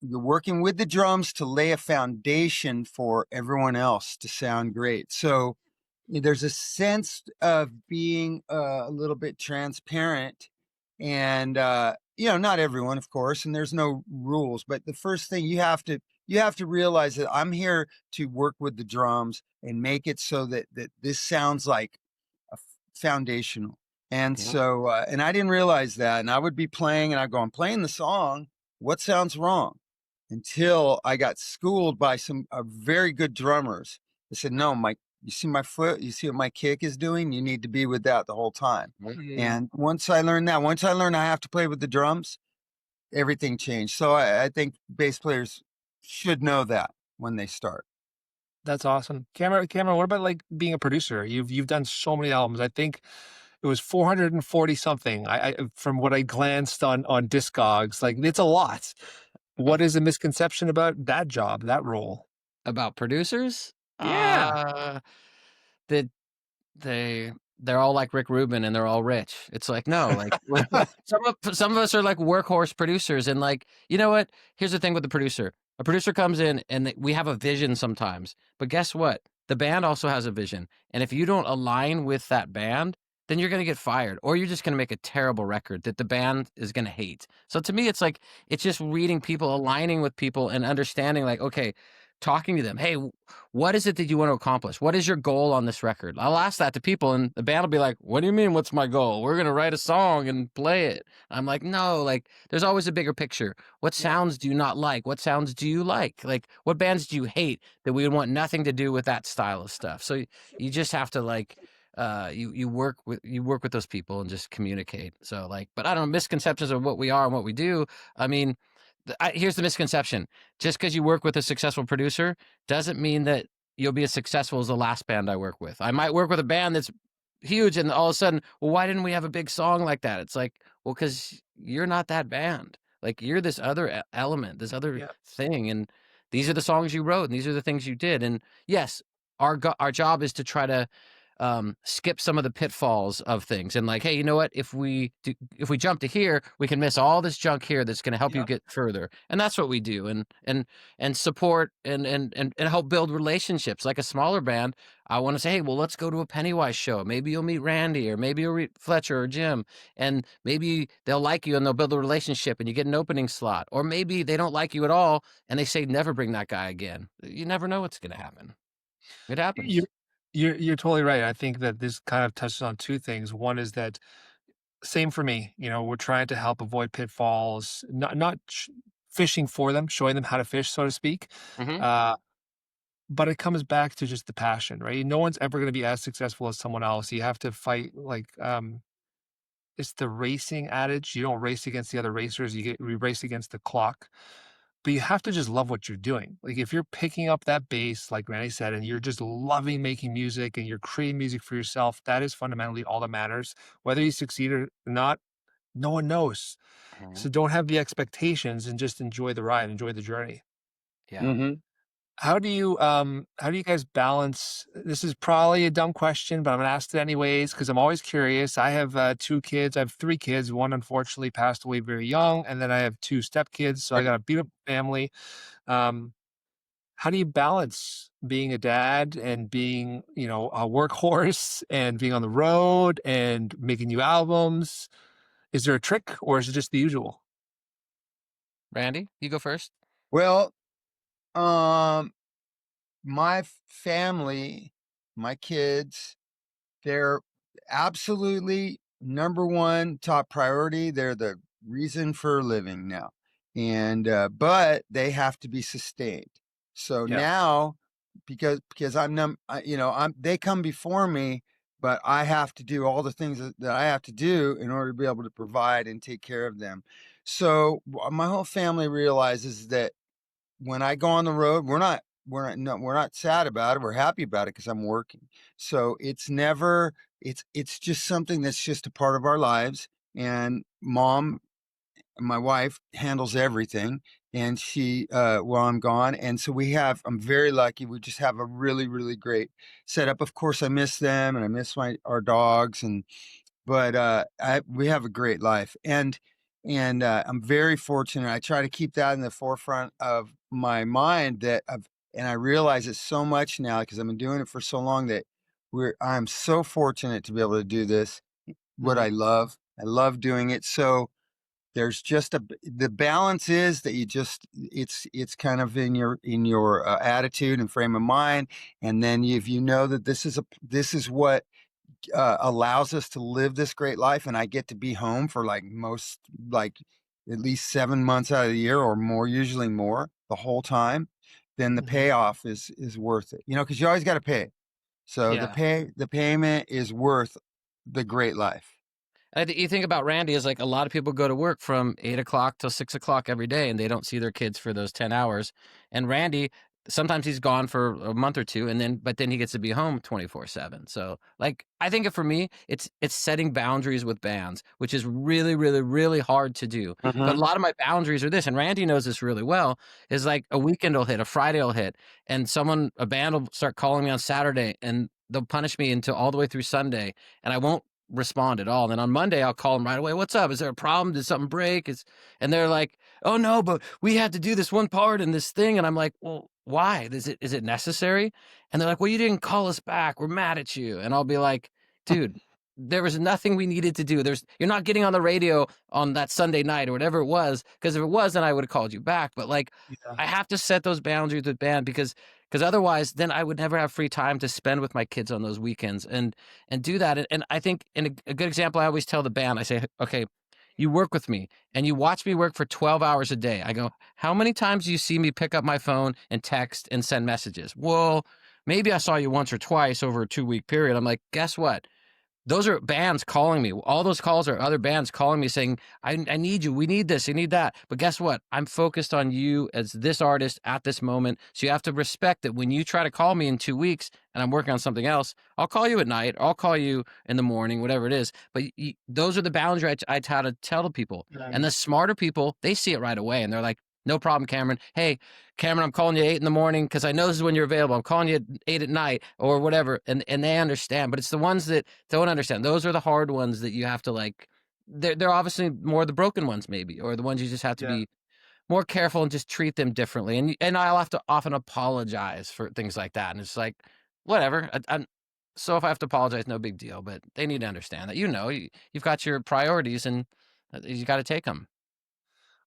you're working with the drums to lay a foundation for everyone else to sound great. So there's a sense of being a little bit transparent and not everyone of course, and there's no rules, but the first thing you have to realize that I'm here to work with the drums and make it so that this sounds like foundational. And Yeah. so and I didn't realize that, and I would be playing and I go, I'm playing the song, what sounds wrong, until I got schooled by some very good drummers. They said, no, my you see my foot, you see what my kick is doing, you need to be with that the whole time. Mhm. And once I learned I have to play with the drums, everything changed. So I think bass players should know that when they start. That's awesome. Cameron, what about, like, being a producer? You've done so many albums. I think it was 440 something. I from what I glanced on Discogs, like, it's a lot. What is a misconception about that job, that role? About producers, Yeah, that They they're all like Rick Rubin and they're all rich. It's like, no, like some of us are like workhorse producers and like, you know what? Here's the thing with the producer. A producer comes in and we have a vision sometimes. But guess what? The band also has a vision. And if you don't align with that band, then you're going to get fired or you're just going to make a terrible record that the band is going to hate. So to me it's like it's just reading people, aligning with people and understanding like, okay, talking to them. Hey, what is it that you want to accomplish? What is your goal on this record? I'll ask that to people, and the band will be like, "What do you mean? What's my goal? We're gonna write a song and play it." I'm like, "No, like, there's always a bigger picture. What yeah. sounds do you not like? What sounds do you like? Like, what bands do you hate that we would want nothing to do with that style of stuff?" So you just have to like, you work with those people and just communicate. So like, but I don't know misconceptions of what we are and what we do. I mean, here's the misconception: just because you work with a successful producer doesn't mean that you'll be as successful as the last band I work with. I might work with a band that's huge and all of a sudden, well, why didn't we have a big song like that? It's like, well, because you're not that band. Like you're this other element, this other Yeah. thing. And these are the songs you wrote and these are the things you did. And yes, our job is to try to skip some of the pitfalls of things, and like, hey, you know what, if we jump to here, we can miss all this junk here that's going to help you Yeah. get further. And that's what we do. And support and help build relationships. Like a smaller band, I want to say, hey, well, let's go to a Pennywise show. Maybe you'll meet Randy, or maybe you'll meet Fletcher or Jim, and maybe they'll like you and they'll build a relationship and you get an opening slot. Or maybe they don't like you at all and they say, never bring that guy again. You never know what's going to happen. It You're happens. you're totally right. I think that this kind of touches on 2 things. One is that same for me, we're trying to help avoid pitfalls, not fishing for them, showing them how to fish, so to speak. Hmm. Uh, but it comes back to just the passion, right? No one's ever gonna be as successful as someone else. You have to fight like, it's the racing adage, you don't race against the other racers, you race against the clock. But you have to just love what you're doing. Like, if you're picking up that bass, like Randy said, and you're just loving making music and you're creating music for yourself, that is fundamentally all that matters. Whether you succeed or not, no one knows. So don't have the expectations and just enjoy the ride, enjoy the journey. Yeah. Mhm. How do you guys balance, this is probably a dumb question, but I'm gonna ask it anyways because I'm always curious. I have 2 kids. I have 3 kids. One unfortunately passed away very young, and then I have 2 stepkids, so I got a beautiful family. Um, how do you balance being a dad and being, a workhorse and being on the road and making new albums? Is there a trick or is it just the usual? Randy, you go first. Well, um, my family, my kids, they're absolutely number one top priority. They're the reason for living now. And but they have to be sustained. So Yeah. now because I'm they come before me, but I have to do all the things that I have to do in order to be able to provide and take care of them. So my whole family realizes that when I go on the road, we're not sad about it. We're happy about it because I'm working. So it's never it's just something that's just a part of our lives. And mom, my wife, handles everything, and she while I'm gone. And so I'm very lucky. We just have a really, really great setup. Of course, I miss them and I miss my our dogs, and but we have a great life, and I'm very fortunate. I try to keep that in the forefront of my mind and I realize it so much now because I've been doing it for so long that I'm so fortunate to be able to do this. What Mhm. I love, I love doing it. So there's just the balance is that it's kind of in your attitude and frame of mind, and then if you know that this is what allows us to live this great life, and I get to be home for like at least 7 months out of the year or more, usually more the whole time, then the Mhm. payoff is worth it. Because you always got to pay. So Yeah. the payment is worth the great life. You think about Randy is like a lot of people go to work from 8 o'clock till 6 o'clock every day, and they don't see their kids for those 10 hours. And Randy, sometimes he's gone for a month or two, but then he gets to be home 24/7. So, like, I think for me, it's setting boundaries with bands, which is really, really, really hard to do. But a Mhm. lot of my boundaries are this, and Randy knows this really well. Is like a weekend will hit, a Friday will hit, and a band will start calling me on Saturday, and they'll punish me until all the way through Sunday, and I won't respond at all. And then on Monday, I'll call them right away. What's up? Is there a problem? Did something break? And they're like, oh no, but we had to do this one part in this thing. And I'm like, well, why? Is it necessary? And they're like, well, you didn't call us back. We're mad at you. And I'll be like, dude, there was nothing we needed to do. You're not getting on the radio on that Sunday night or whatever it was. Because if it was, then I would have called you back. But like, Yeah. I have to set those boundaries with band because otherwise, then I would never have free time to spend with my kids on those weekends and do that. And I think in a good example, I always tell the band, I say, okay, you work with me and you watch me work for 12 hours a day. I go, how many times do you see me pick up my phone and text and send messages? Well, maybe I saw you once or twice over a 2-week period. I'm like, guess what? Those are bands calling me. All those calls are other bands calling me saying, I need you. We need this. You need that. But guess what? I'm focused on you as this artist at this moment. So you have to respect that when you try to call me in 2 weeks and I'm working on something else, I'll call you at night. Or I'll call you in the morning, whatever it is. But those are the boundaries I try to tell people. Yeah. And the smarter people, they see it right away. And they're like, No problem, Cameron. Hey, Cameron, I'm calling you 8 in the morning because I know this is when you're available. I'm calling you at 8 at night or whatever. And they understand. But it's the ones that don't understand. Those are the hard ones that you have to like. They're obviously more the broken ones, maybe, or the ones you just have to Yeah. be more careful and just treat them differently. And I'll have to often apologize for things like that. And it's like, whatever. So if I have to apologize, no big deal. But they need to understand that, you've got your priorities and you got to take them.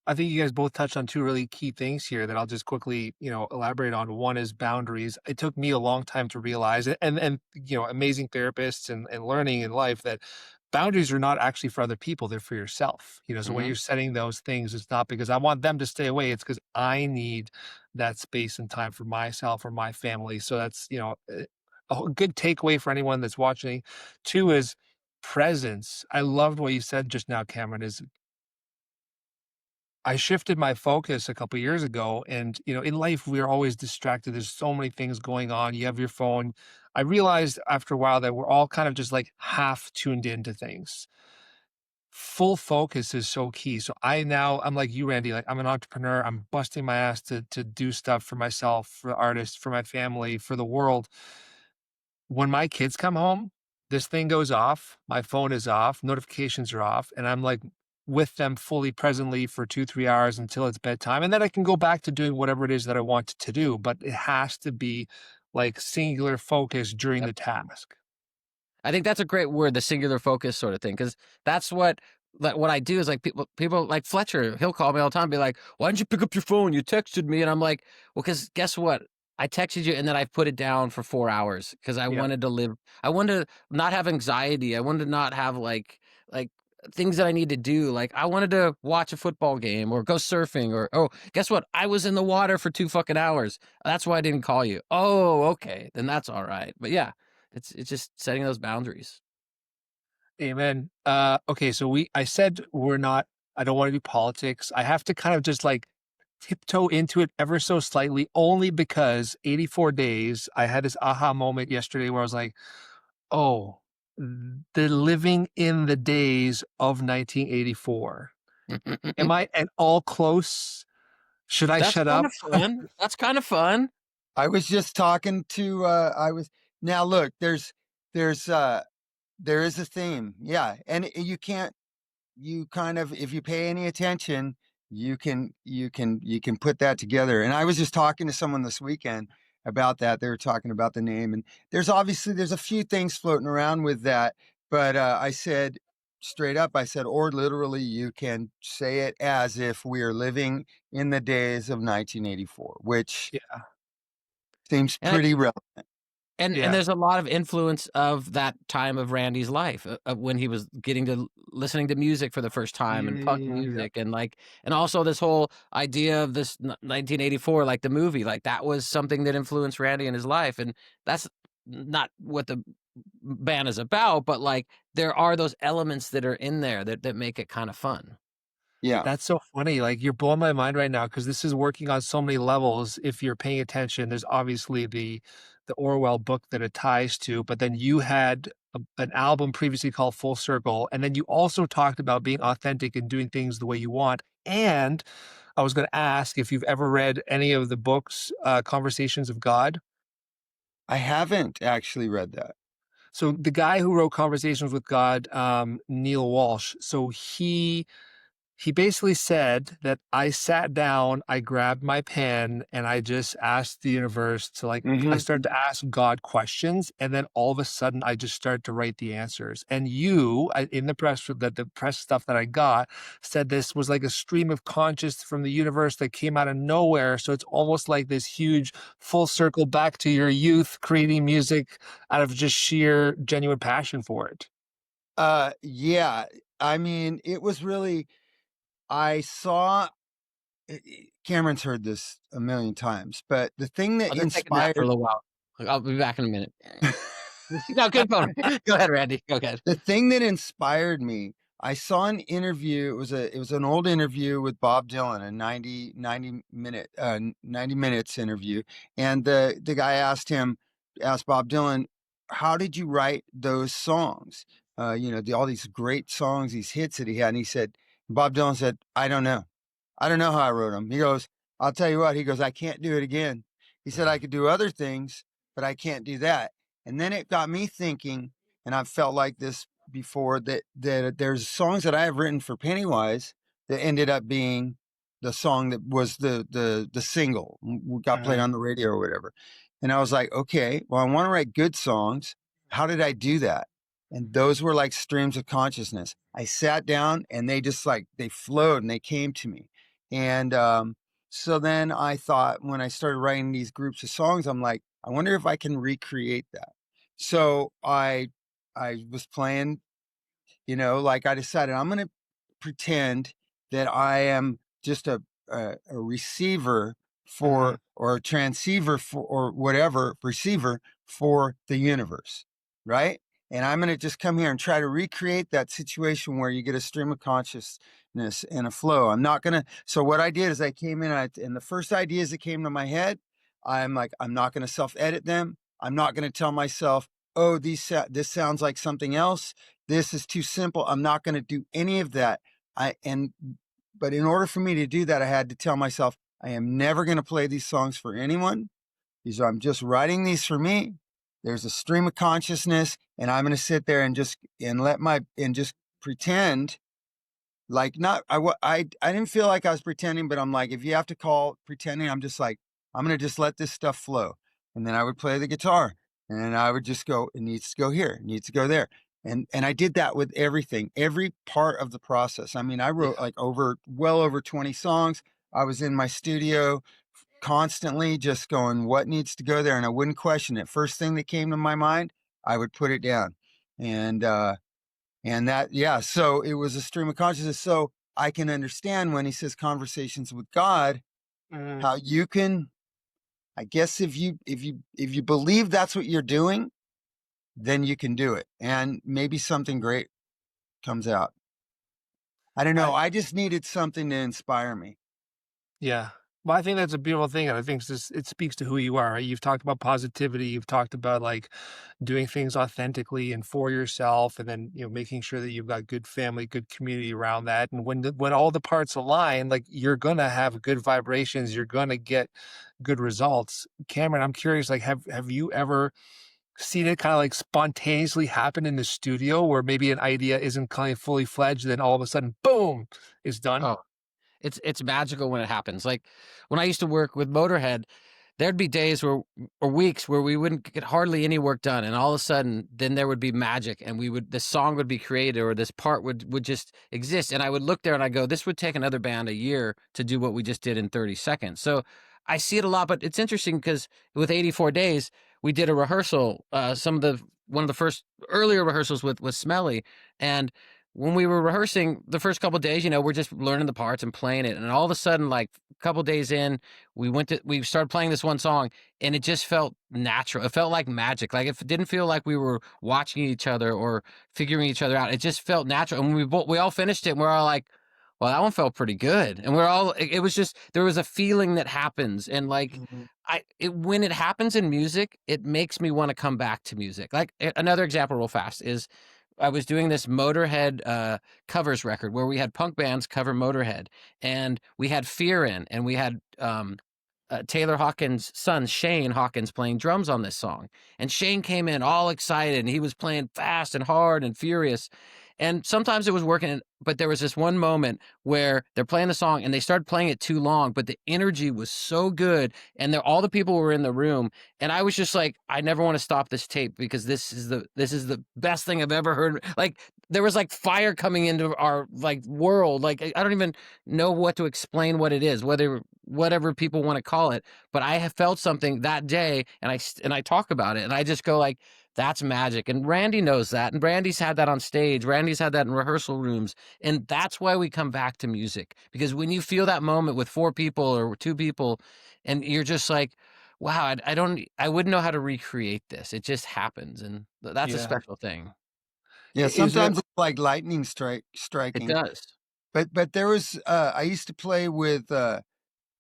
I think you guys both touched on two really key things here that I'll just quickly, elaborate on. One is boundaries. It took me a long time to realize it, and amazing therapists and learning in life that boundaries are not actually for other people, they're for yourself. So when Hmm. you're setting those things, it's not because I want them to stay away, it's because I need that space and time for myself or my family. So that's, a good takeaway for anyone that's watching. Two is presence. I loved what you said just now, Cameron, is I shifted my focus a couple years ago, and in life we are always distracted. There's so many things going on. You have your phone. I realized after a while that we're all kind of just like half tuned into things. Full focus is so key. So I'm like you, Randy. Like I'm an entrepreneur. I'm busting my ass to do stuff for myself, for artists, for my family, for the world. When my kids come home, this thing goes off, my phone is off, notifications are off, and I'm, like, with them fully presently for 2, 3 hours until it's bedtime, and then I can go back to doing whatever it is that I want to do, but it has to be, like, singular focus during the task. I think that's a great word, the singular focus sort of thing, because that's what I do is like people like Fletcher, he'll call me all the time, and be like, "Why didn't you pick up your phone? You texted me," and I'm like, "Well, because guess what? I texted you, and then I put it down for 4 hours because I Yeah. wanted to live. I wanted to not have anxiety. I wanted to not have like things that I need to do. Like I wanted to watch a football game or go surfing or oh, guess what? I was in the water for 2 fucking hours. That's why I didn't call you. Oh, okay, then that's all right. But yeah, it's just setting those boundaries. Amen. Okay, so I said I don't wanna do politics. I have to kind of just, like, tiptoe into it ever so slightly only because 84 days, I had this aha moment yesterday where I was like, "Oh, they're living in the days of 1984. Am I at all close? Should I That's shut kind up?" of fun. That's kind of fun. I was just talking to I was now look, there's there is a theme. Yeah. And you can't you kind of if you pay any attention, you can put that together. And I was just talking to someone this weekend about that. They were talking about the name, and there's a few things floating around with that. But I said straight up, I said, or literally, you can say it as if we are living in the days of 1984, which Yeah, seems And pretty relevant. and yeah. there's a lot of influence of that time of Randy's life, of when he was getting to listening to music for the first time Yeah, and yeah, punk yeah. Yep. music and also this whole idea of this 1984, like the movie, like that was something that influenced Randy in his life, and that's not what the band is about, but like there are those elements that are in there that make it kind of fun. Yeah. That's so funny, like, you're blowing my mind right now because this is working on so many levels if you're paying attention. There's obviously the Orwell book that it ties to, but then you had an album previously called Full Circle, and then you also talked about being authentic and doing things the way you want, and I was gonna ask if you've ever read any of the books, Conversations of God? I haven't actually read that. So the guy who wrote Conversations with God, Neil Walsh, so he basically said that I sat down, I grabbed my pen, and I just asked the universe to I Hmm. started to ask God questions, and then all of a sudden I just started to write the answers. And in the press stuff that I got said this was like a stream of conscious from the universe that came out of nowhere. So it's almost like this huge full circle back to your youth, creating music out of just sheer genuine passion for it. Yeah. I mean, it was really I saw Cameron's heard this a million times, but the thing that I'll just take a nap for a inspired little while. I'll be back in a minute. No, good phone. Go ahead, Randy. Go ahead. the thing that inspired me, I saw an interview, it was an old interview with Bob Dylan, a 90 minutes interview. And the guy asked Bob Dylan, how did you write those songs? All these great songs, these hits that he had. And Bob Dylan said, I don't know. I don't know how I wrote them. He goes, I'll tell you what. He goes, I can't do it again. He said, I could do other things, but I can't do that. And then it got me thinking, and I've felt like this before, that there's songs that I have written for Pennywise that ended up being the song that was the single got played Mhm. on the radio or whatever. And I was like, okay, well, I want to write good songs. How did I do that? And those were like streams of consciousness. I sat down and they just like they flowed and they came to me. And so then I thought, when I started writing these groups of songs, I'm like, I wonder if I can recreate that. So I was playing, like I decided I'm going to pretend that I am just a receiver Mhm. or a transceiver or whatever receiver for the universe, right? And I'm going to just come here and try to recreate that situation where you get a stream of consciousness and a flow. I'm not going to. So what I did is I came in and the first ideas that came to my head, I'm like, I'm not going to self-edit them. I'm not going to tell myself, oh, this sounds like something else. This is too simple. I'm not going to do any of that. But in order for me to do that, I had to tell myself, I am never going to play these songs for anyone. I'm just writing these for me. There's a stream of consciousness, and I'm going to sit there and just pretend like not I didn't feel like I was pretending, but I'm like, if you have to call pretending, I'm just like, I'm gonna just let this stuff flow. And then I would play the guitar and I would just go, it needs to go here, it needs to go there. And I did that with everything, every part of the process. I mean, I wrote Yeah. like well over 20 songs. I was in my studio constantly just going, what needs to go there? And I wouldn't question it. First thing that came to my mind, I would put it down. And so it was a stream of consciousness. So I can understand when he says conversations with God, Mhm. how you can, I guess if you believe that's what you're doing, then you can do it. And maybe something great comes out. I don't know. I I just needed something to inspire me. Yeah. Well, I think that's a beautiful thing, and I think it speaks to who you are, right? You've talked about positivity, you've talked about, like, doing things authentically and for yourself, and then, making sure that you've got good family, good community around that, and when all the parts align, like, you're gonna have good vibrations, you're gonna get good results. Cameron, I'm curious, like, have you ever seen it kinda, like, spontaneously happen in the studio where maybe an idea isn't kind of fully fledged, then all of a sudden, boom, it's done? Oh, it's magical when it happens. Like, when I used to work with Motorhead, there'd be days where or weeks where we wouldn't get hardly any work done, and all of a sudden, then there would be magic, and this song would be created, or this part would just exist, and I would look there and I go, "This would take another band a year to do what we just did in 30 seconds." So, I see it a lot, but it's interesting because with 84 Days, we did a rehearsal, one of the first earlier rehearsals with Smelly, and when we were rehearsing the first couple of days, we're just learning the parts and playing it, and all of a sudden, like, a couple days in, we started playing this one song, and it just felt natural. It felt like magic. Like, it didn't feel like we were watching each other or figuring each other out. It just felt natural. And we all finished it and we're all like, well, that one felt pretty good. And it was just, there was a feeling that happens. And like, Mhm. when it happens in music, it makes me want to come back to music. Like, another example real fast is I was doing this Motorhead covers record where we had punk bands cover Motorhead, and we had Fear in, and we had Taylor Hawkins' son, Shane Hawkins, playing drums on this song. And Shane came in all excited, and he was playing fast and hard and furious. And sometimes it was working, but there was this one moment where they're playing the song and they started playing it too long, but the energy was so good, and all the people were in the room, and I was just like, I never want to stop this tape because this is the best thing I've ever heard. Like, there was like fire coming into our like world. Like, I don't even know what to explain what it is, whatever people want to call it. But I have felt something that day, and I talk about it, and I just go like, that's magic. And Randy knows that, and Randy's had that on stage. Randy's had that in rehearsal rooms, and that's why we come back to music, because when you feel that moment with four people or two people, and you're just like, wow, I wouldn't know how to recreate this. It just happens, and that's a Yeah. special thing. Yeah, Is there sometimes it's like lightning It striking. does. But there was I used to play with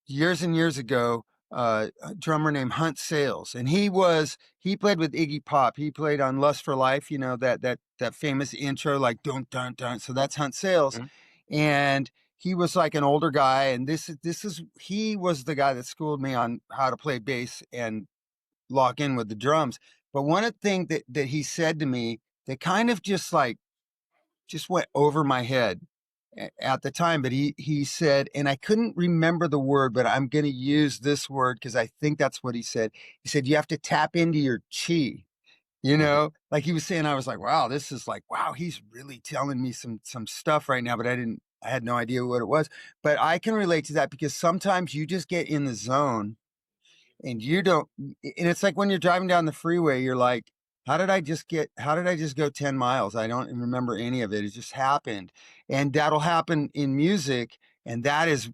years and years ago, a drummer named Hunt Sales, and he played with Iggy Pop. He played on Lust for Life, that famous intro like dun dun dun. So that's Hunt Sales, Mhm. and he was like an older guy, and he was the guy that schooled me on how to play bass and lock in with the drums. But one of the things that he said to me that kind of just went over my head at the time, but he said, and I couldn't remember the word, but I'm going to use this word because I think that's what he said. He said you have to tap into your chi. Like he was saying, I was like, wow, this is like, wow, he's really telling me some stuff right now, but I had no idea what it was. But I can relate to that because sometimes you just get in the zone and you don't, and it's like when you're driving down the freeway, you're like, how did I just go 10 miles? I don't remember any of it. It just happened. And that'll happen in music. And that is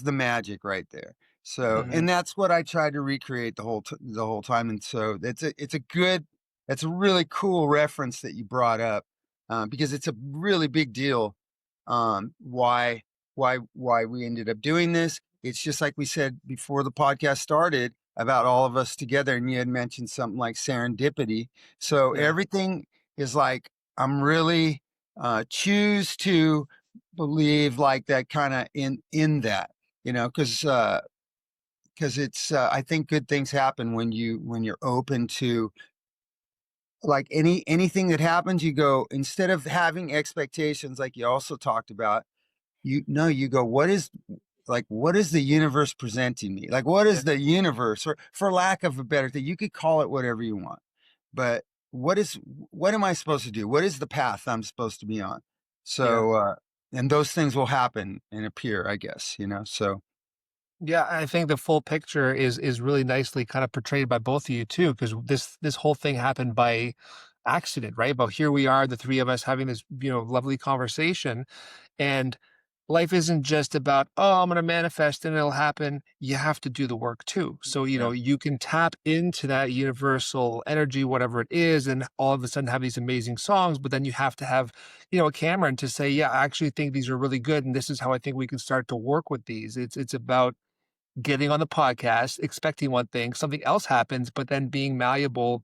the magic right there. So, Mhm. and that's what I tried to recreate the whole time. And so that's a really cool reference that you brought up, because it's a really big deal. Why, why we ended up doing this. It's just like we said before the podcast started about all of us together, and you had mentioned something like serendipity. So Yeah. everything is like, I'm really choose to believe like that kind of in that, because it's I think good things happen when you're open to like anything that happens. You go, instead of having expectations like you also talked about, you go, what is the universe presenting me? Like, what Yeah. is the universe, or for lack of a better thing, you could call it whatever you want, but what am I supposed to do? What is the path I'm supposed to be on? Yeah. So, and those things will happen and appear, I guess, so. Yeah, I think the full picture is really nicely kind of portrayed by both of you too, because this whole thing happened by accident, right? But here we are, the three of us having this, lovely conversation. And life isn't just about, oh, I'm going to manifest and it'll happen. You have to do the work too. So, Yeah. you can tap into that universal energy, whatever it is, and all of a sudden have these amazing songs. But then you have to have, a Cameron to say, yeah, I actually think these are really good. And this is how I think we can start to work with these. It's about getting on the podcast, expecting one thing, something else happens, but then being malleable,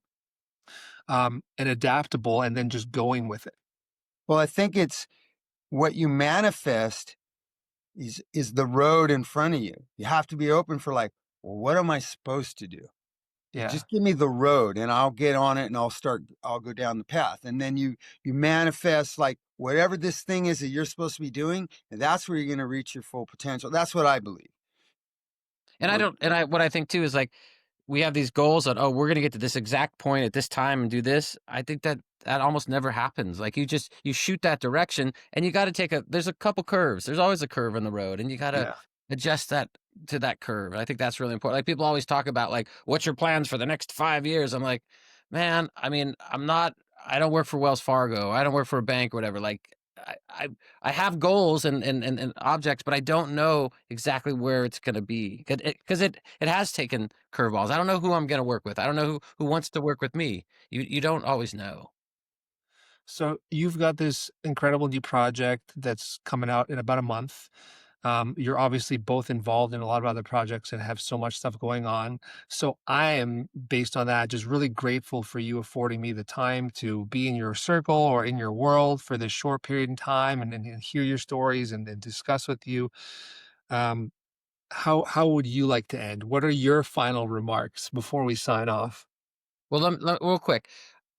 and adaptable, and then just going with it. Well, I think it's what you manifest is the road in front of you. You have to be open for like, well, what am I supposed to do? Yeah. Just give me the road and I'll get on it and I'll go down the path. And then you manifest like whatever this thing is that you're supposed to be doing, and that's where you're going to reach your full potential. That's what I believe. And I Or- don't, and I, what I think too is like, we have these goals that, oh, we're going to get to this exact point at this time and do this. I think that almost never happens. Like you shoot that direction, and you got to there's a couple curves. There's always a curve in the road, and you got to Yeah. adjust that to that curve. I think that's really important. Like people always talk about like, what's your plans for the next 5 years? I'm like, man, I mean, I don't work for Wells Fargo. I don't work for a bank or whatever. Like I, I, I have goals and objects, but I don't know exactly where it's going to be because it has taken curveballs. I don't know who I'm going to work with. I don't know who wants to work with me. You don't always know. So you've got this incredible new project that's coming out in about a month. You're obviously both involved in a lot of other projects and have so much stuff going on. So I am, based on that, just really grateful for you affording me the time to be in your circle or in your world for this short period in time, and hear your stories and discuss with you. Um, how would you like to end? What are your final remarks before we sign off? Well, real quick.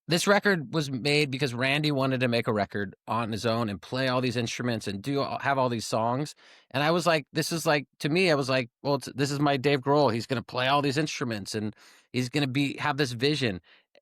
This record was made because Randy wanted to make a record on his own and play all these instruments and have all these songs. And I was like, this is like, to me, I was like, well, this is my Dave Grohl. He's going to play all these instruments and he's going to have this vision.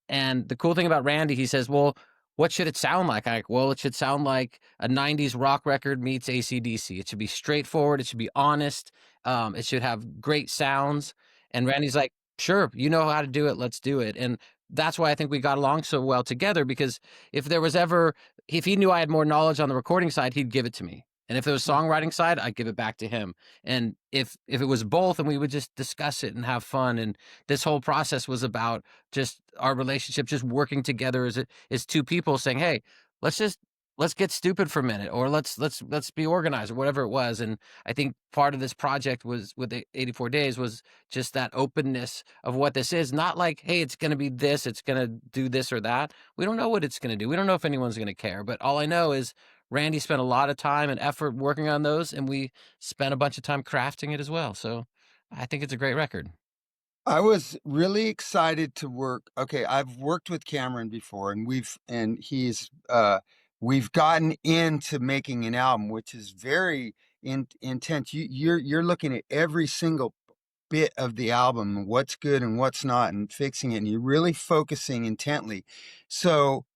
And the cool thing about Randy, he says, well, what should it sound like? I'm like, well, it should sound like a 90s rock record meets AC/DC. It should be straightforward. It should be honest. It should have great sounds. And Randy's like, sure, you know how to do it. Let's do it. And that's why I think we got along so well together, because if he knew I had more knowledge on the recording side, he'd give it to me. And if there was songwriting side, I'd give it back to him. And if it was both, and we would just discuss it and have fun. And this whole process was about just our relationship, just working together as two people saying, hey, let's get stupid for a minute, or let's be organized, or whatever it was. And I think part of this project was with the 84 days was just that openness of what this is. Not like, hey, it's going to be this, it's going to do this or that. We don't know what it's going to do. We don't know if anyone's going to care. But all I know is Randy spent a lot of time and effort working on those, and we spent a bunch of time crafting it as well. So I think it's a great record. I was really excited to work. Okay, I've worked with Cameron before, and we've gotten into making an album, which is very intense. You're looking at every single bit of the album, what's good and what's not, and fixing it, and you're really focusing intently. So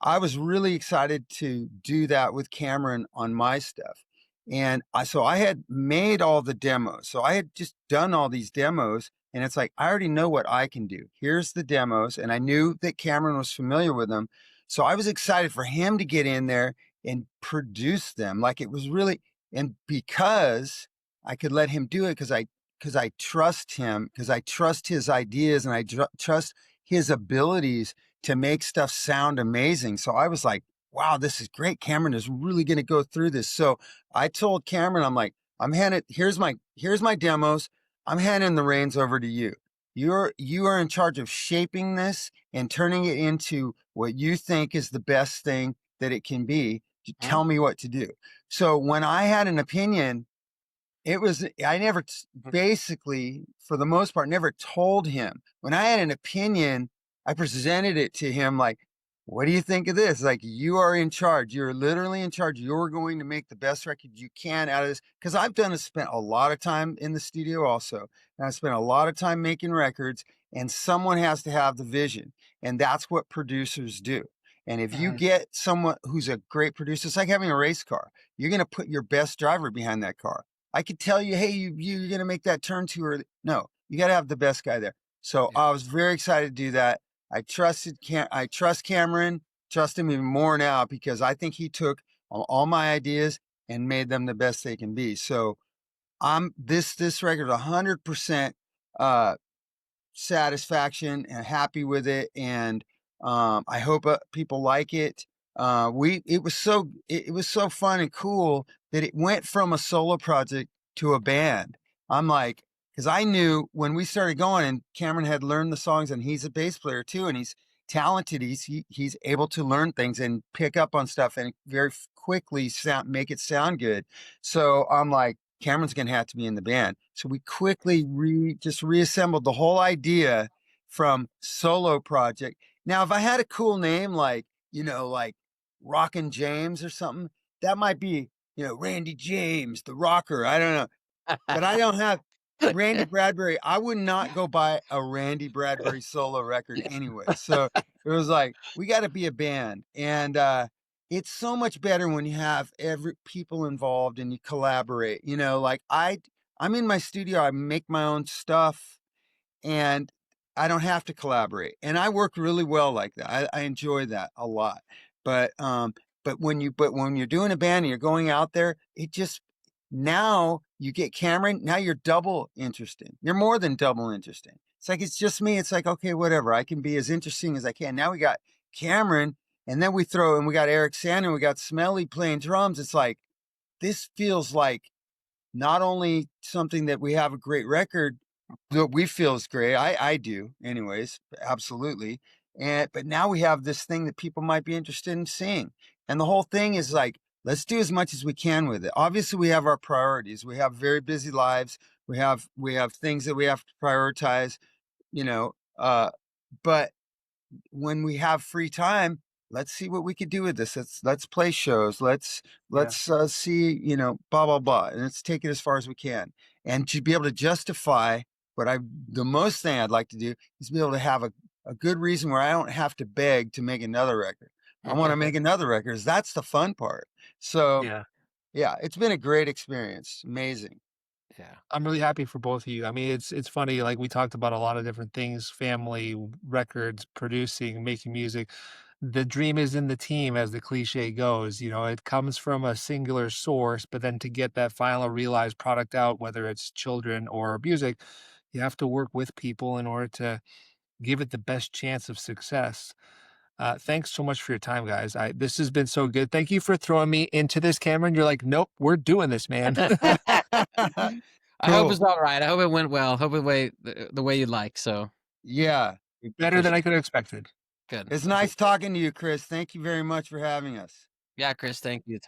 I was really excited to do that with Cameron on my stuff. And so I had made all the demos. So I had just done all these demos, and it's like, I already know what I can do. Here's the demos. And I knew that Cameron was familiar with them. So I was excited for him to get in there and produce them. Like it was really, and because I could let him do it because I trust him, because I trust his ideas, and I trust his abilities to make stuff sound amazing. So I was like, wow, this is great. Cameron is really going to go through this. So I told Cameron, I'm like, here's my demos. I'm handing the reins over to you. You are in charge of shaping this and turning it into what you think is the best thing that it can be. Tell me what to do. So when I had an opinion, it was, I never, basically, for the most part, never told him. When I had an opinion, I presented it to him like, what do you think of this? Like, you are in charge. You're literally in charge. You're going to make the best record you can out of this. Because I've spent a lot of time in the studio also. And I spent a lot of time making records, and someone has to have the vision. And that's what producers do. And if you get someone who's a great producer, it's like having a race car. You're going to put your best driver behind that car. I could tell you, hey, you're going to make that turn too early. No, you got to have the best guy there. So Yeah. I was very excited to do that. I trust Cameron, trust him even more now, because I think he took all my ideas and made them the best they can be. So this record 100% satisfaction and happy with it, and I hope people like it. It was so fun and cool that it went from a solo project to a band. I'm like, because I knew when we started going, and Cameron had learned the songs, and he's a bass player too, and he's talented. He's able to learn things and pick up on stuff and very quickly make it sound good. So I'm like, Cameron's going to have to be in the band. So we quickly just reassembled the whole idea from solo project. Now, if I had a cool name like, like Rockin' James or something, that might be, Randy James, the rocker. I don't know. But I don't have Randy Bradbury. I would not go buy a Randy Bradbury solo record anyway. So it was like, we got to be a band. And it's so much better when you have every people involved and you collaborate. Like I'm in my studio, I make my own stuff, and I don't have to collaborate. And I work really well like that. I enjoy that a lot. But when you're doing a band and you're going out there, now you get Cameron, now you're double interesting. You're more than double interesting. It's like, it's just me. It's like, okay, whatever. I can be as interesting as I can. Now we got Cameron, and then we got Eric Sander, we got Smelly playing drums. It's like, this feels like not only something that we have a great record that we feel is great. I do anyways, absolutely. But now we have this thing that people might be interested in seeing. And the whole thing is like, let's do as much as we can with it. Obviously we have our priorities. We have very busy lives. We have things that we have to prioritize, you know, but when we have free time, let's see what we could do with this. Let's play shows. Let's Yeah. see, blah blah blah, and let's take it as far as we can. And to be able to justify the most thing I'd like to do is be able to have a good reason where I don't have to beg to make another record. I want to make another record. That's the fun part. So Yeah. yeah, it's been a great experience. Amazing. Yeah. I'm really happy for both of you. I mean, it's funny, like we talked about a lot of different things, family, records, producing, making music. The dream is in the team, as the cliche goes. It comes from a singular source, but then to get that final realized product out, whether it's children or music, you have to work with people in order to give it the best chance of success. Thanks so much for your time, guys. This has been so good. Thank you for throwing me into this, Cameron. You're like, nope, we're doing this, man. I hope Cool. it's all right. I hope it went well. Hope it way the way you like. So Yeah, Better for than sure. I could have expected. good. It's nice talking to you, Chris. Thank you very much for having us. Yeah, Chris, thank you.